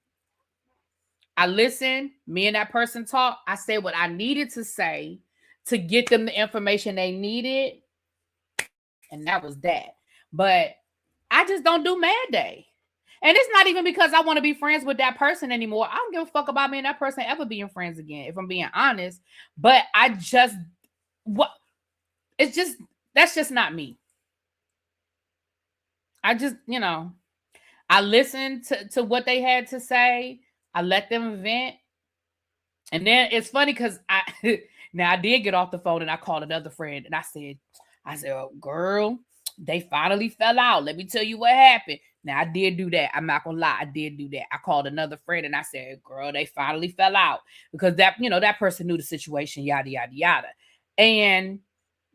I listened. Me and that person talked. I said what I needed to say to get them the information they needed. And that was that. But I just don't do Mad Day. And it's not even because I want to be friends with that person anymore. I don't give a fuck about me and that person ever being friends again, if I'm being honest. But that's just not me. I just, I listened to what they had to say. I let them vent. And then it's funny because I did get off the phone and I called another friend and I said, oh, girl, they finally fell out. Let me tell you what happened. Now, I did do that. I'm not going to lie. I did do that. I called another friend and I said, girl, they finally fell out because that person knew the situation, yada, yada, yada. And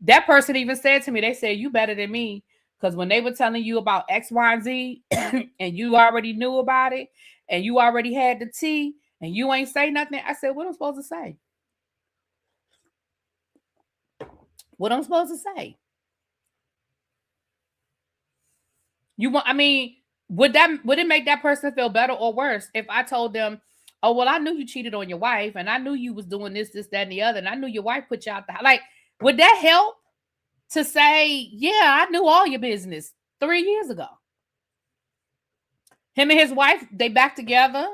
that person even said to me, they said, you better than me. Because when they were telling you about X, Y, and Z and you already knew about it and you already had the tea and you ain't say nothing, I said, what am I supposed to say? What I'm supposed to say? Would it make that person feel better or worse if I told them, oh, well, I knew you cheated on your wife and I knew you was doing this, that, and the other, and I knew your wife put you out the house. Like, would that help to say, yeah, I knew all your business 3 years ago? Him and his wife, they back together.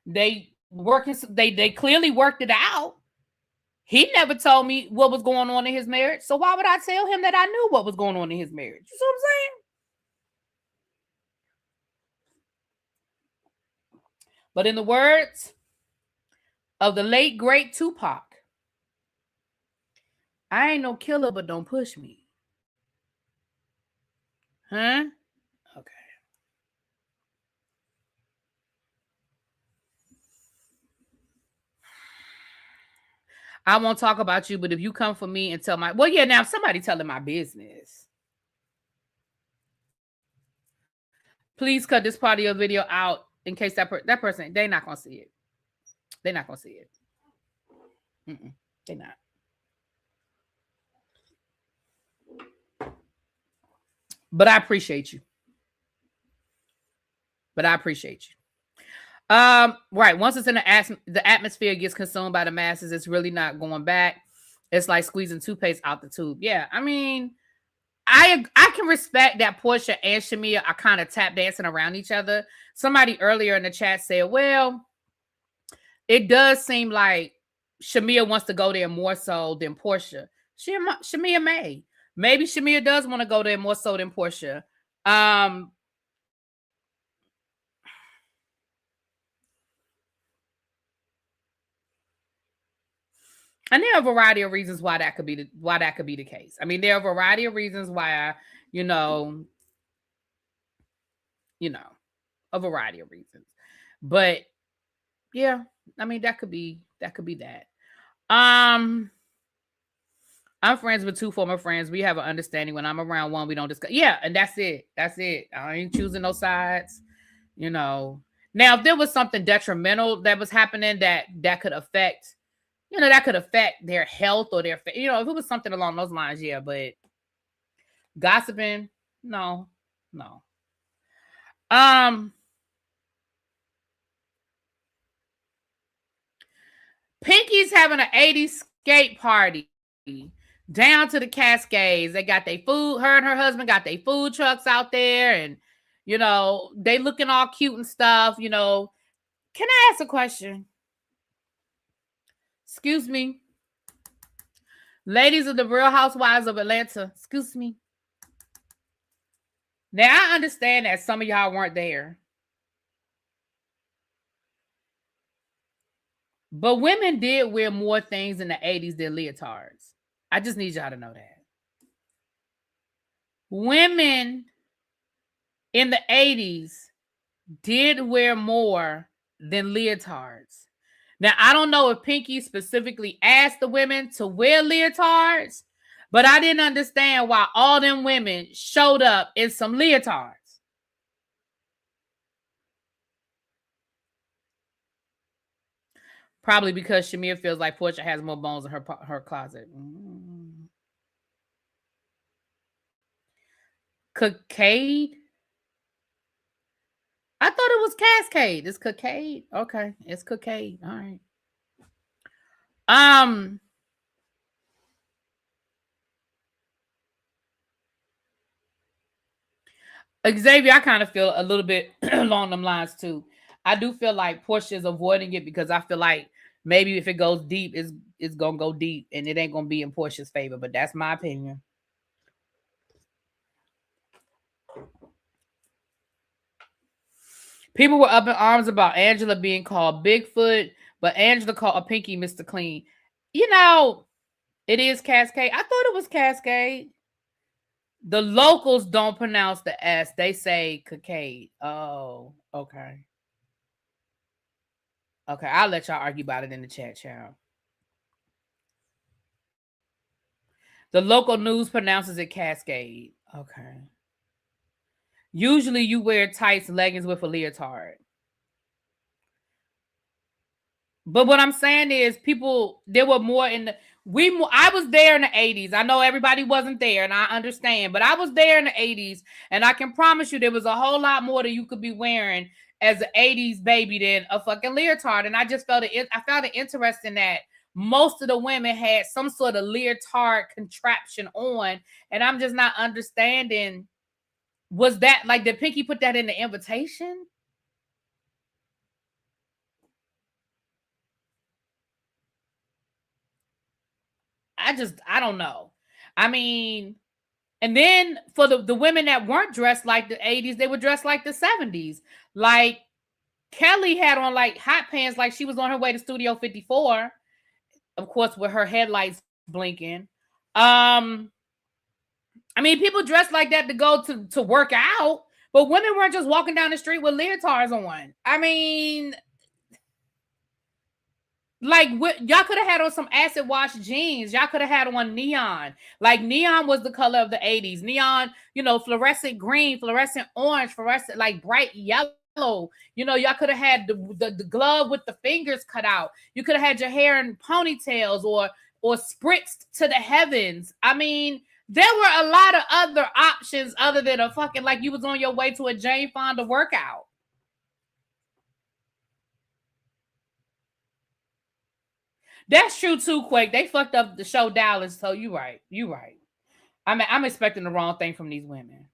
They clearly worked it out. He never told me what was going on in his marriage. So why would I tell him that I knew what was going on in his marriage? You see what I'm saying? But in the words of the late, great Tupac, I ain't no killer, but don't push me. Huh? Okay. I won't talk about you, but if you come for me and tell my, well, yeah, now if somebody telling my business, please cut this part of your video out in case that person, they're not gonna see it. They're not gonna see it. They're not. But I appreciate you. Right. Once it's in the atmosphere gets consumed by the masses, it's really not going back. It's like squeezing toothpaste out the tube. Yeah, I mean, I can respect that Portia and Shamia are kind of tap dancing around each other. Somebody earlier in the chat said, well, it does seem like Shamia wants to go there more so than Portia. Shamia may. Maybe Shamia does want to go there more so than Portia. And there are a variety of reasons why that could be the case. I mean, there are a variety of reasons why, a variety of reasons. But yeah, I mean, that could be that. I'm friends with 2 former friends. We have an understanding. When I'm around one, we don't discuss. Yeah, and that's it. I ain't choosing no sides. Now, if there was something detrimental that was happening that could affect, their health or their, if it was something along those lines, yeah. But gossiping, no. Pinky's having an 80s skate party down to the Cascades. They got their food. Her and her husband got their food trucks out there, and they looking all cute and stuff. Can I ask a question? Excuse me, ladies of the Real Housewives of Atlanta. Excuse me. Now I understand that some of y'all weren't there, but women did wear more things in the 80s than leotards. I just need y'all to know that. Women in the 80s did wear more than leotards. Now, I don't know if Pinky specifically asked the women to wear leotards, but I didn't understand why all them women showed up in some leotards. Probably because Shamia feels like Portia has more bones in her closet. Cockade? I thought it was Cascade. It's Cockade. Okay, it's Cockade. All right. Xavier, I kind of feel a little bit along them lines too. I do feel like Portia is avoiding it because I feel like maybe if it goes deep, it's gonna go deep and it ain't gonna be in Portia's favor. But that's my opinion. People were up in arms about Angela being called Bigfoot, but Angela called a Pinky Mr. Clean. It is Cascade. I thought it was Cascade. The locals don't pronounce the S. They say Cockade. Oh, okay. Okay, I'll let y'all argue about it in the chat, child. The local news pronounces it Cascade. Okay. Usually you wear tights and leggings with a leotard. But what I'm saying is there were more in the, I was there in the 80s. I know everybody wasn't there and I understand, but I was there in the 80s and I can promise you there was a whole lot more that you could be wearing as an 80s baby than a fucking leotard. And I just found it interesting that most of the women had some sort of leotard contraption on, and I'm just not understanding. Was that like, did Pinky put that in the invitation? I don't know. I mean, and then for the women that weren't dressed like the 80s, they were dressed like the 70s. Like Kelly had on like hot pants like she was on her way to Studio 54. Of course, with her headlights blinking. I mean, people dress like that to go to work out, but women weren't just walking down the street with leotards on. I mean, Like, y'all could have had on some acid wash jeans. Y'all could have had on neon. Like, neon was the color of the 80s. Neon, fluorescent green, fluorescent orange, fluorescent, like, bright yellow. Y'all could have had the glove with the fingers cut out. You could have had your hair in ponytails or spritzed to the heavens. I mean, there were a lot of other options other than a fucking, like, you was on your way to a Jane Fonda workout. That's true too, Quake. They fucked up the show Dallas, so you right. You right. I'm expecting the wrong thing from these women.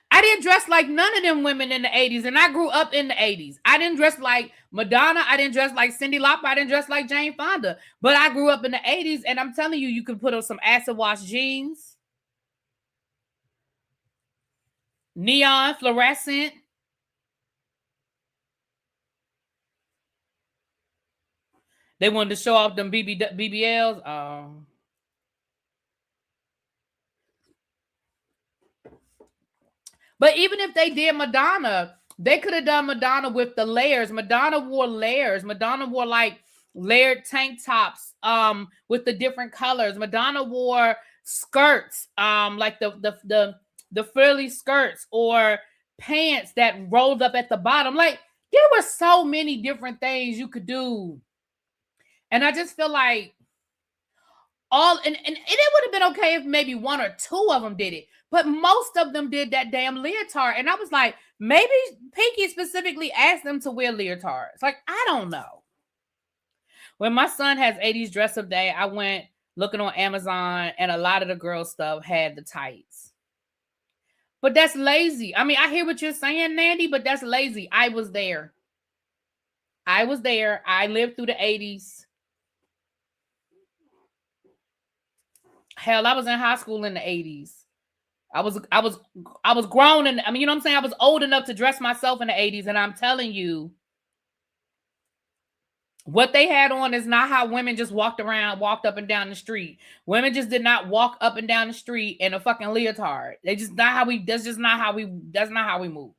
I didn't dress like none of them women in the 80s, and I grew up in the 80s. I didn't dress like Madonna. I didn't dress like Cyndi Lauper. I didn't dress like Jane Fonda. But I grew up in the 80s, and I'm telling you, you could put on some acid wash jeans, neon, fluorescent. They wanted to show off them BBLs. But even if they did Madonna, they could have done Madonna with the layers. Madonna wore layers. Madonna wore like layered tank tops with the different colors. Madonna wore skirts, like the frilly skirts, or pants that rolled up at the bottom. Like, there were so many different things you could do. And I just feel like and it would have been okay if maybe one or two of them did it, but most of them did that damn leotard. And I was like, maybe Pinky specifically asked them to wear leotards. Like, I don't know. When my son has 80s dress up day, I went looking on Amazon, and a lot of the girl stuff had the tights. But that's lazy. I mean, I hear what you're saying, Nandy, but that's lazy. I was there. I lived through the 80s. Hell, I was in high school in the 80s. I was grown, and I mean, you know what I'm saying? I was old enough to dress myself in the 80s, and I'm telling you, what they had on is not how women just walked up and down the street. Women just did not walk up and down the street in a fucking leotard. That's not how we move.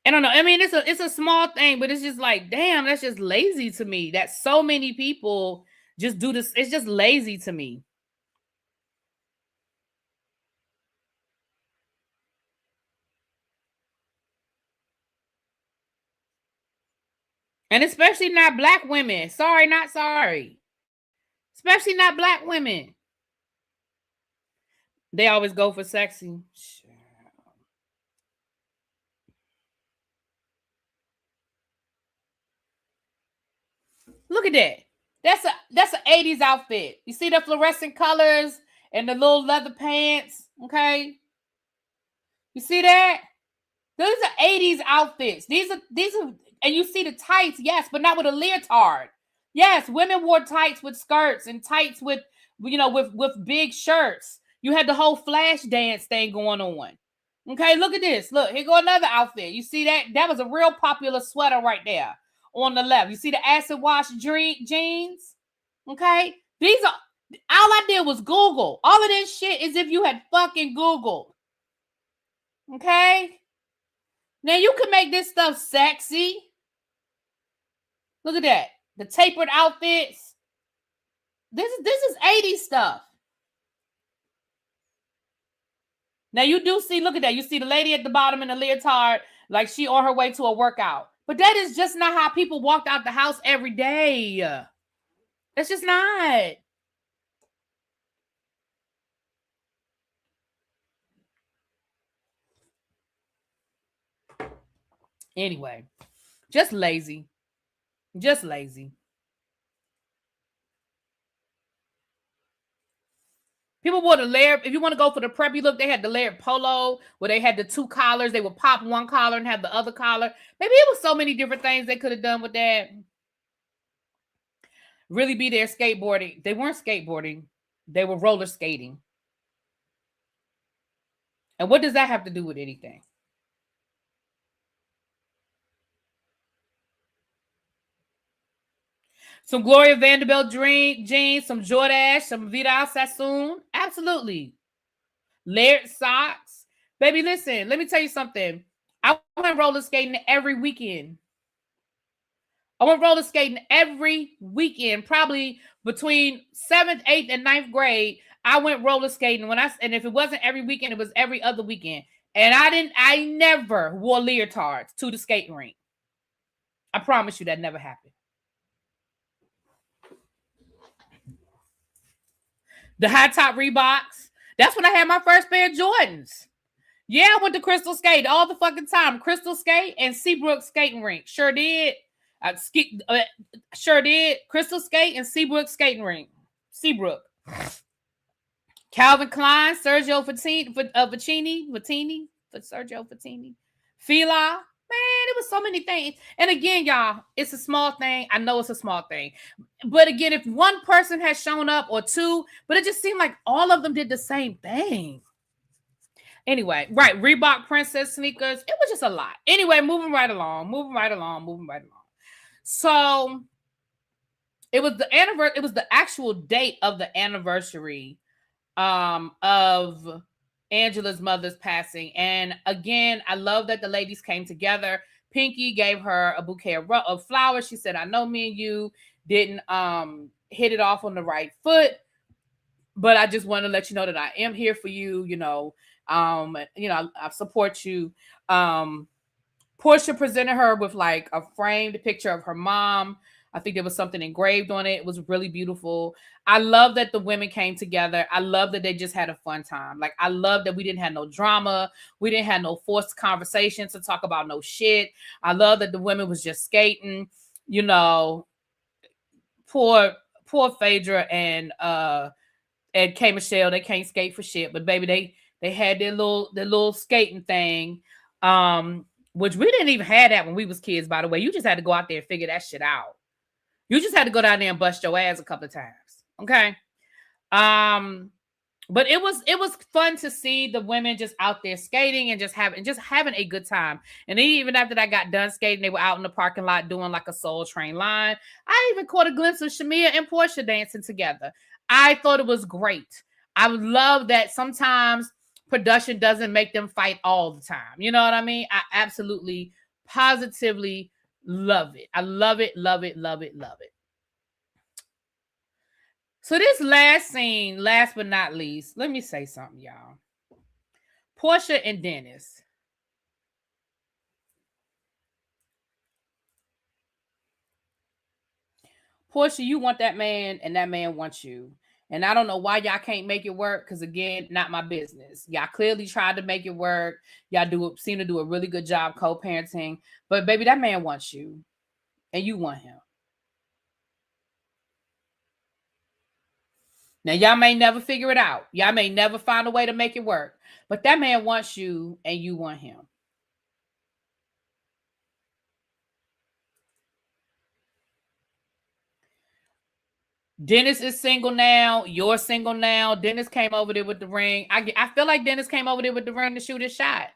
I don't know. I mean, it's a small thing, but it's just like, damn, that's just lazy to me. That so many people just do this. It's just lazy to me. And especially not black women. Sorry, not sorry. Especially not black women. They always go for sexy. Look at that. That's an 80s outfit. You see the fluorescent colors and the little leather pants, okay? You see that? Those are 80s outfits. These are and you see the tights, yes, but not with a leotard. Yes, women wore tights with skirts and tights with with big shirts. You had the whole flash dance thing going on. Okay, look at this. Look, here go another outfit. You see that? That was a real popular sweater right there on the left. You see the acid wash jeans? Okay, these are all I did was Google. All of this shit is if you had fucking Googled. Okay, now you can make this stuff sexy. Look at that. The tapered outfits. This is 80s stuff. Now you do see, look at that. You see the lady at the bottom in the leotard, like she on her way to a workout. But that is just not how people walked out the house every day. That's just not. Anyway, just lazy. Just lazy. People wore the layered, if you want to go for the preppy look, they had the layered polo where they had the two collars. They would pop one collar and have the other collar. Maybe it was so many different things they could have done with that. Really be there skateboarding. They weren't skateboarding. They were roller skating. And what does that have to do with anything? Some Gloria Vanderbilt jeans, some Jordache, some Vidal Sassoon. Absolutely. Layered socks. Baby, listen, let me tell you something. I went roller skating every weekend. Probably between 7th, 8th, and 9th grade. I went roller skating and if it wasn't every weekend, it was every other weekend. And I never wore leotards to the skating rink. I promise you that never happened. The high top Reeboks. That's when I had my first pair of Jordans. Yeah, I went to Crystal Skate all the fucking time. Crystal Skate and Seabrook Skating Rink. Sure did. Sure did. Crystal Skate and Seabrook Skating Rink. Seabrook. Calvin Klein, Sergio Fattini, Sergio Fattini. Fila. Man, it was so many things. And again, y'all, it's a small thing. I know it's a small thing. But again, if one person has shown up or two, but it just seemed like all of them did the same thing. Anyway, right. Reebok Princess sneakers. It was just a lot. Anyway, moving right along. So it was the anniversary. It was the actual date of the anniversary of Angela's mother's passing. And again, I love that the ladies came together. Pinky gave her a bouquet of flowers. She said, I know me and you didn't hit it off on the right foot, but I just want to let you know that I am here for you. I support you. Portia presented her with like a framed picture of her mom. I think there was something engraved on it. It was really beautiful. I love that the women came together. I love that they just had a fun time. Like, I love that we didn't have no drama. We didn't have no forced conversations to talk about no shit. I love that the women was just skating. Poor Phaedra and K. Michelle, they can't skate for shit. But baby, they had their little skating thing. Which we didn't even have that when we was kids, by the way. You just had to go out there and figure that shit out. You just had to go down there and bust your ass a couple of times. Okay. But it was fun to see the women just out there skating and just having a good time. And even after I got done skating, they were out in the parking lot doing like a Soul Train line. I even caught a glimpse of Shamia and Portia dancing together. I thought it was great. I love that sometimes production doesn't make them fight all the time. You know what I mean? I absolutely, positively love it. I love it. So this last scene, last but not least, let me say something, y'all. Portia and Dennis. Portia, you want that man and that man wants you. And I don't know why y'all can't make it work because, again, not my business. Y'all clearly tried to make it work. Y'all seem to do a really good job co-parenting. But, baby, that man wants you. And you want him. Now, y'all may never figure it out. Y'all may never find a way to make it work. But that man wants you and you want him. Dennis is single now. You're single now. Dennis came over there with the ring. I feel like Dennis came over there with the ring to shoot his shot.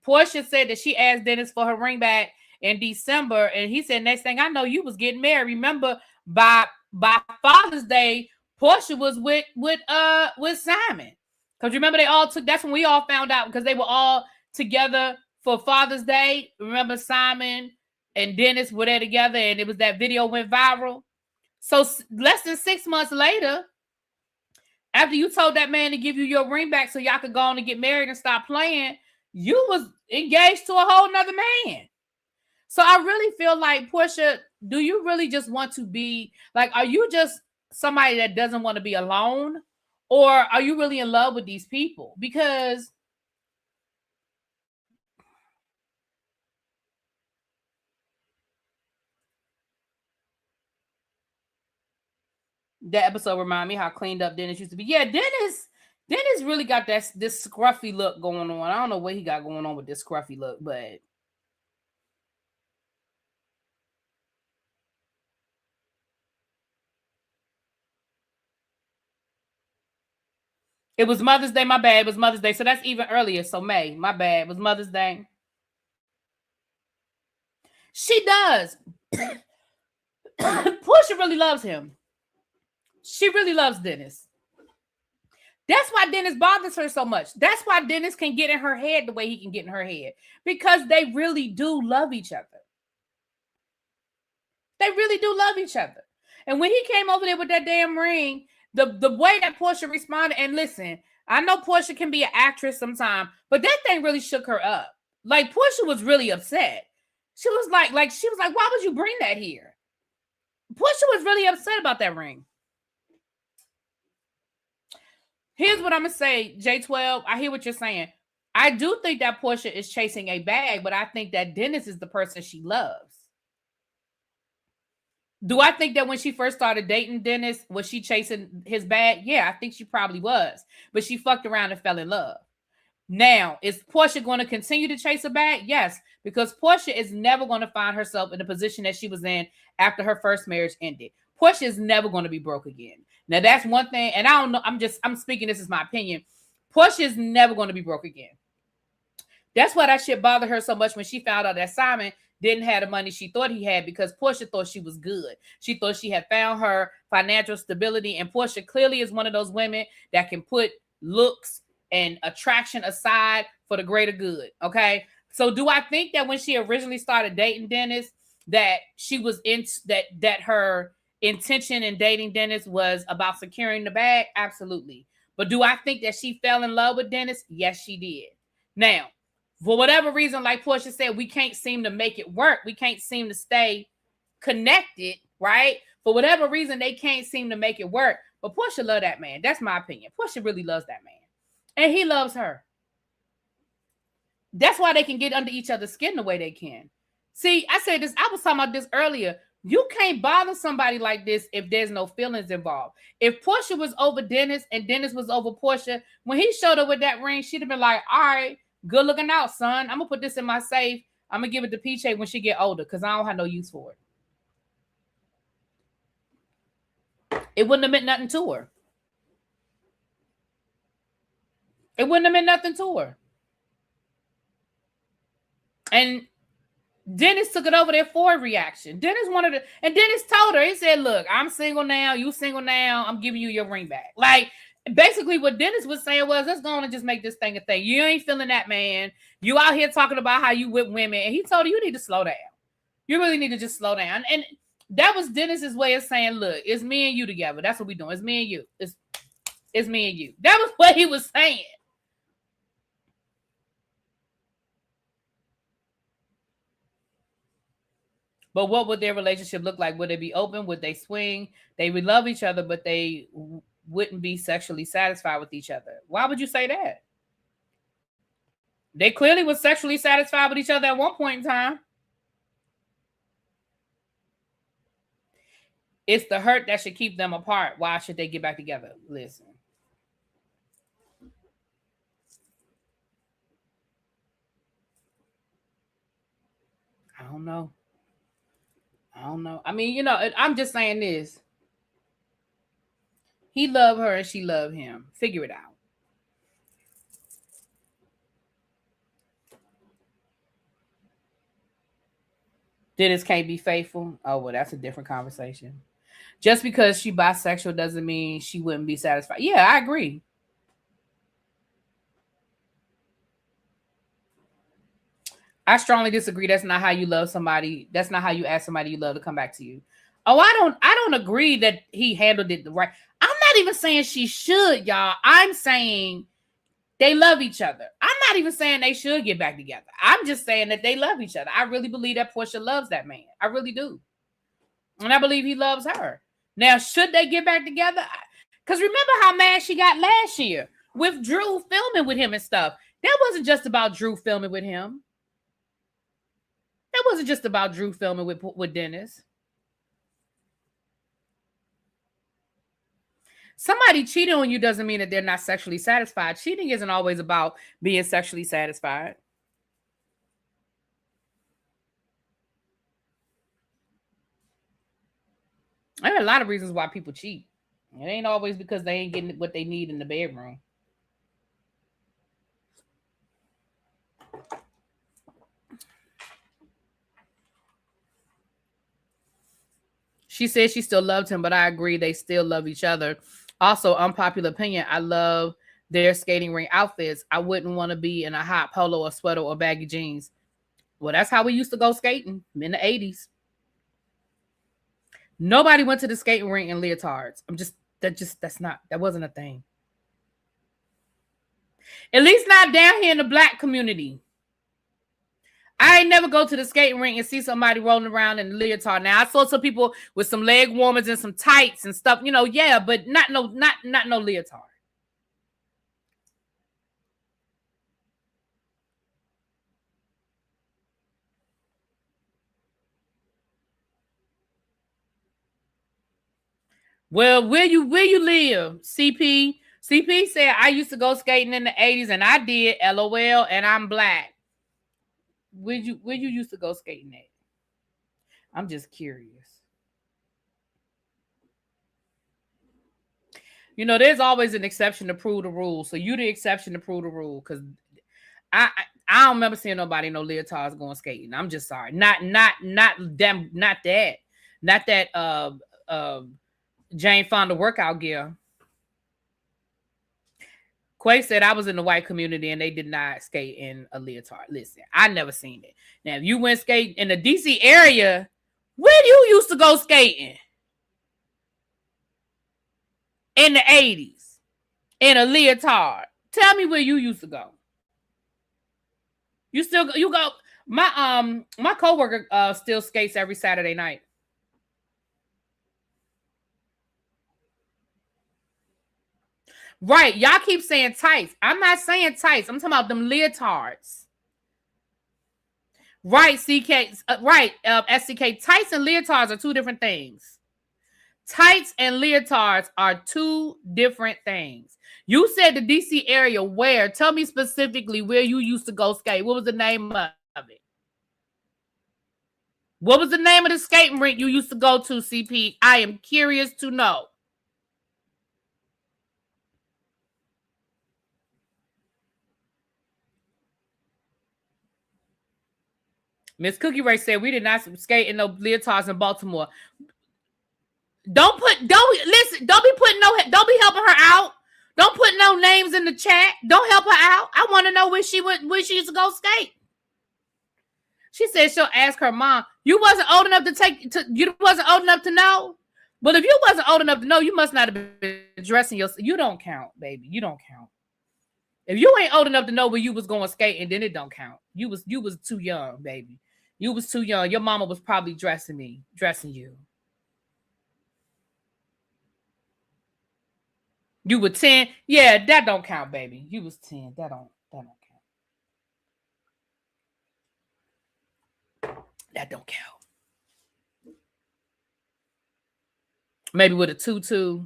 Portia said that she asked Dennis for her ring back in December, and he said, next thing I know, you was getting married. Remember, by Father's Day, Portia was with Simon. Because remember, that's when we all found out, because they were all together for Father's Day. Remember, Simon and Dennis were there together, and it was that video went viral. So less than 6 months later, after you told that man to give you your ring back so y'all could go on and get married and stop playing, you was engaged to a whole nother man. So I really feel like, Portia, do you really just want to be, like, are you just somebody that doesn't want to be alone? Or are you really in love with these people? Because that episode reminded me how cleaned up Dennis used to be. Yeah, Dennis really got this scruffy look going on. I don't know what he got going on with this scruffy look, but it was Mother's Day. My bad. It was Mother's Day. So that's even earlier. So May, my bad. It was Mother's Day. She does. Portia really loves him. She really loves Dennis. That's why Dennis bothers her so much. That's why Dennis can get in her head the way he can get in her head. Because they really do love each other. They really do love each other. And when he came over there with that damn ring, the way that Portia responded, and listen, I know Portia can be an actress sometimes, but that thing really shook her up. Like, Portia was really upset. She was like, why would you bring that here? Portia was really upset about that ring. Here's what I'm going to say, J12. I hear what you're saying. I do think that Portia is chasing a bag, but I think that Dennis is the person she loves. Do I think that when she first started dating Dennis, was she chasing his bag? Yeah, I think she probably was. But she fucked around and fell in love. Now, is Portia going to continue to chase a bag? Yes, because Portia is never going to find herself in the position that she was in after her first marriage ended. Portia is never going to be broke again. Now, that's one thing, and I don't know, I'm speaking, this is my opinion. Portia is never going to be broke again. That's why that shit bothered her so much when she found out that Simon didn't have the money she thought he had, because Portia thought she was good. She thought she had found her financial stability, and Portia clearly is one of those women that can put looks and attraction aside for the greater good. Okay, so do I think that when she originally started dating Dennis, that she was in that her intention in dating Dennis was about securing the bag? Absolutely. But do I think that she fell in love with Dennis? Yes, she did. Now, for whatever reason, like Portia said, we can't seem to make it work. We can't seem to stay connected, right? For whatever reason, they can't seem to make it work. But Portia loves that man. That's my opinion. Portia really loves that man. And he loves her. That's why they can get under each other's skin the way they can. See, I said this, I was talking about this earlier. You can't bother somebody like this if there's no feelings involved. If Portia was over Dennis and Dennis was over Portia, when he showed up with that ring, she'd have been like, all right, good looking out, son. I'm going to put this in my safe. I'm going to give it to PJ when she get older because I don't have no use for it. It wouldn't have meant nothing to her. It wouldn't have meant nothing to her. And Dennis took it over there for a reaction. Dennis told her, he said, look, I'm single now. You single now. I'm giving you your ring back. Like, basically what Dennis was saying was, let's go on and just make this thing a thing. You ain't feeling that man. You out here talking about how you with women. And he told her, you need to slow down. You really need to just slow down. And that was Dennis's way of saying, look, it's me and you together. That's what we doing. It's me and you. It's me and you. That was what he was saying. But what would their relationship look like? Would they be open? Would they swing? They would love each other, but they wouldn't be sexually satisfied with each other. Why would you say that? They clearly were sexually satisfied with each other at one point in time. It's the hurt that should keep them apart. Why should they get back together? Listen. I don't know. I mean, I'm just saying this. He loved her and she loved him. Figure it out. Dennis can't be faithful. Oh, well, that's a different conversation. Just because she bisexual doesn't mean she wouldn't be satisfied. Yeah, I agree. I strongly disagree. That's not how you love somebody. That's not how you ask somebody you love to come back to you. Oh, I don't agree that he handled it the right. I'm not even saying she should, y'all. I'm saying they love each other. I'm not even saying they should get back together. I'm just saying that they love each other. I really believe that Portia loves that man. I really do. And I believe he loves her. Now, should they get back together? Because remember how mad she got last year with Drew filming with him and stuff. That wasn't just about Drew filming with him. That wasn't just about Drew filming with Dennis. Somebody cheating on you doesn't mean that they're not sexually satisfied. Cheating isn't always about being sexually satisfied. There are a lot of reasons why people cheat. It ain't always because they ain't getting what they need in the bedroom. She said she still loved him, but I agree they still love each other. Also, unpopular opinion, I love their skating ring outfits. I wouldn't want to be in a hot polo or sweater or baggy jeans. Well, that's how we used to go skating in the 80s. Nobody went to the skating rink in leotards. That wasn't a thing. At least not down here in the black community. I ain't never go to the skating rink and see somebody rolling around in a leotard. Now I saw some people with some leg warmers and some tights and stuff, yeah, but not no leotard. Well, where you live, CP? CP said I used to go skating in the 80s and I did, LOL, and I'm black. Where you used to go skating at? I'm just curious. There's always an exception to prove the rule. So you the exception to prove the rule, because I don't remember seeing nobody in no leotards going skating. I'm just sorry. Not that Jane Fonda workout gear. Quay said I was in the white community and they did not skate in a leotard. Listen, I never seen it. Now, if you went skating in the DC area, where do you used to go skating? In the 80s. In a leotard. Tell me where you used to go. You go. My coworker still skates every Saturday night. Right. Y'all keep saying tights. I'm not saying tights. I'm talking about them leotards. Right, CK. Right, SCK. Tights and leotards are two different things. Tights and leotards are two different things. You said the DC area where? Tell me specifically where you used to go skate. What was the name of it? What was the name of the skating rink you used to go to, CP? I am curious to know. Miss Cookie Ray said we did not skate in no leotards in Baltimore. Don't be helping her out. Don't put no names in the chat. Don't help her out. I want to know where she used to go skate. She said she'll ask her mom. You wasn't old enough you wasn't old enough to know. But if you wasn't old enough to know, you must not have been dressing yourself. You don't count, baby. You don't count. If you ain't old enough to know where you was going skating, then it don't count. You was too young, baby. You was too young. Your mama was probably dressing you. You were 10. Yeah, that don't count, baby. You was 10. That don't count. That don't count. Maybe with a tutu.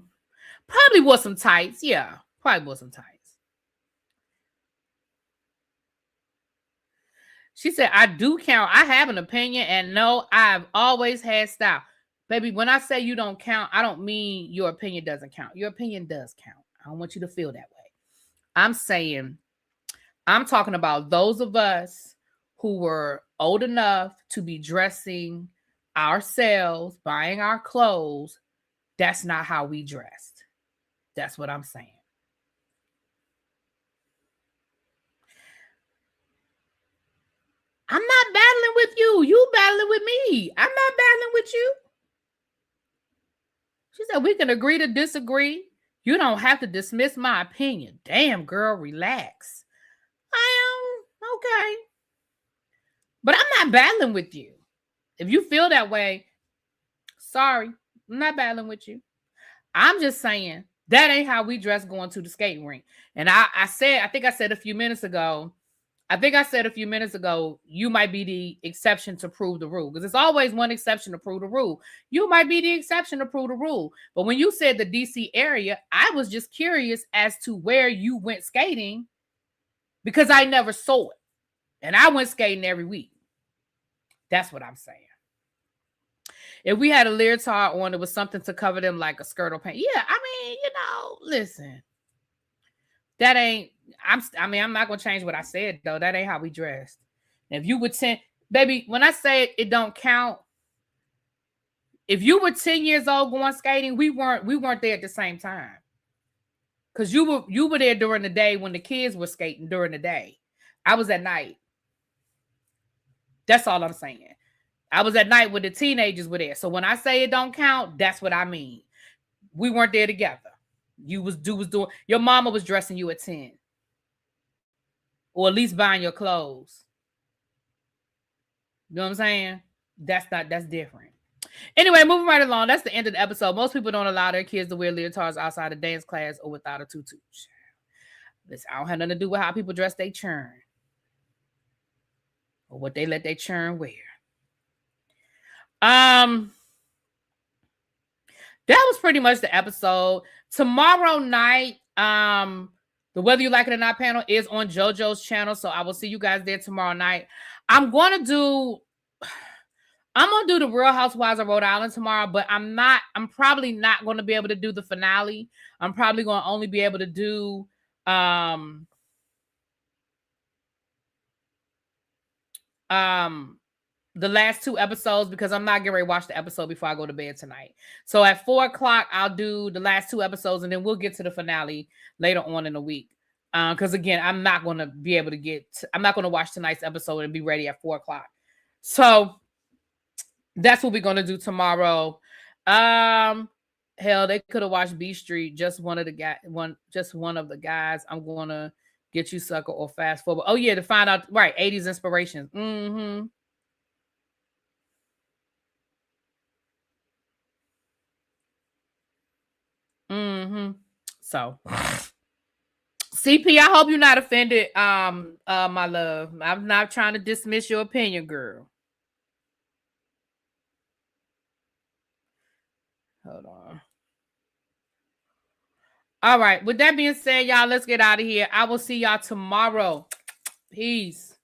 Probably wore some tights. Yeah, probably wore some tights. She said, I do count. I have an opinion, and no, I've always had style. Baby, when I say you don't count, I don't mean your opinion doesn't count. Your opinion does count. I don't want you to feel that way. I'm talking about those of us who were old enough to be dressing ourselves, buying our clothes. That's not how we dressed. That's what I'm saying. I'm not battling with you. You battling with me. I'm not battling with you. She said, we can agree to disagree. You don't have to dismiss my opinion. Damn, girl, relax. I am okay. But I'm not battling with you. If you feel that way, sorry. I'm not battling with you. I'm just saying that ain't how we dress going to the skating rink. And I think I said a few minutes ago, you might be the exception to prove the rule. Because there's always one exception to prove the rule. You might be the exception to prove the rule. But when you said the DC area, I was just curious as to where you went skating because I never saw it. And I went skating every week. That's what I'm saying. If we had a leotard on, it was something to cover them like a skirt or pants. Yeah, I mean, listen. That ain't, I'm not going to change what I said, though. That ain't how we dressed. If you would baby, when I say it don't count, If you were 10 years old going skating, we weren't there at the same time. Because you were there during the day when the kids were skating during the day. I was at night. That's all I'm saying. I was at night when the teenagers were there. So when I say it don't count, that's what I mean. We weren't there together. You was doing your mama was dressing you at 10. Or at least buying your clothes. You know what I'm saying? That's different. Anyway, moving right along. That's the end of the episode. Most people don't allow their kids to wear leotards outside of dance class or without a tutu. Listen, I don't have nothing to do with how people dress their churn. Or what they let their churn wear. That was pretty much the episode. Tomorrow night, the Whether You Like It or Not panel is on JoJo's channel, so I will see you guys there tomorrow night. I'm gonna do the Real Housewives of Rhode Island tomorrow, but I'm probably not gonna be able to do the finale. I'm probably gonna only be able to do the last 2 episodes because I'm not getting ready to watch the episode before I go to bed tonight. So at 4:00, I'll do the last 2 episodes and then we'll get to the finale later on in the week. Because again, I'm not going to watch tonight's episode and be ready at 4:00. So that's what we're going to do tomorrow. Hell, they could have watched B Street, just one of the guys. I'm going to Get You Sucker or Fast Forward. Oh yeah, to find out, right, 80s inspirations. Mm-hmm. Mm-hmm. So CP, I hope you're not offended, my love. I'm not trying to dismiss your opinion, girl. Hold on. All right. With that being said, y'all, let's get out of here. I will see y'all tomorrow. Peace.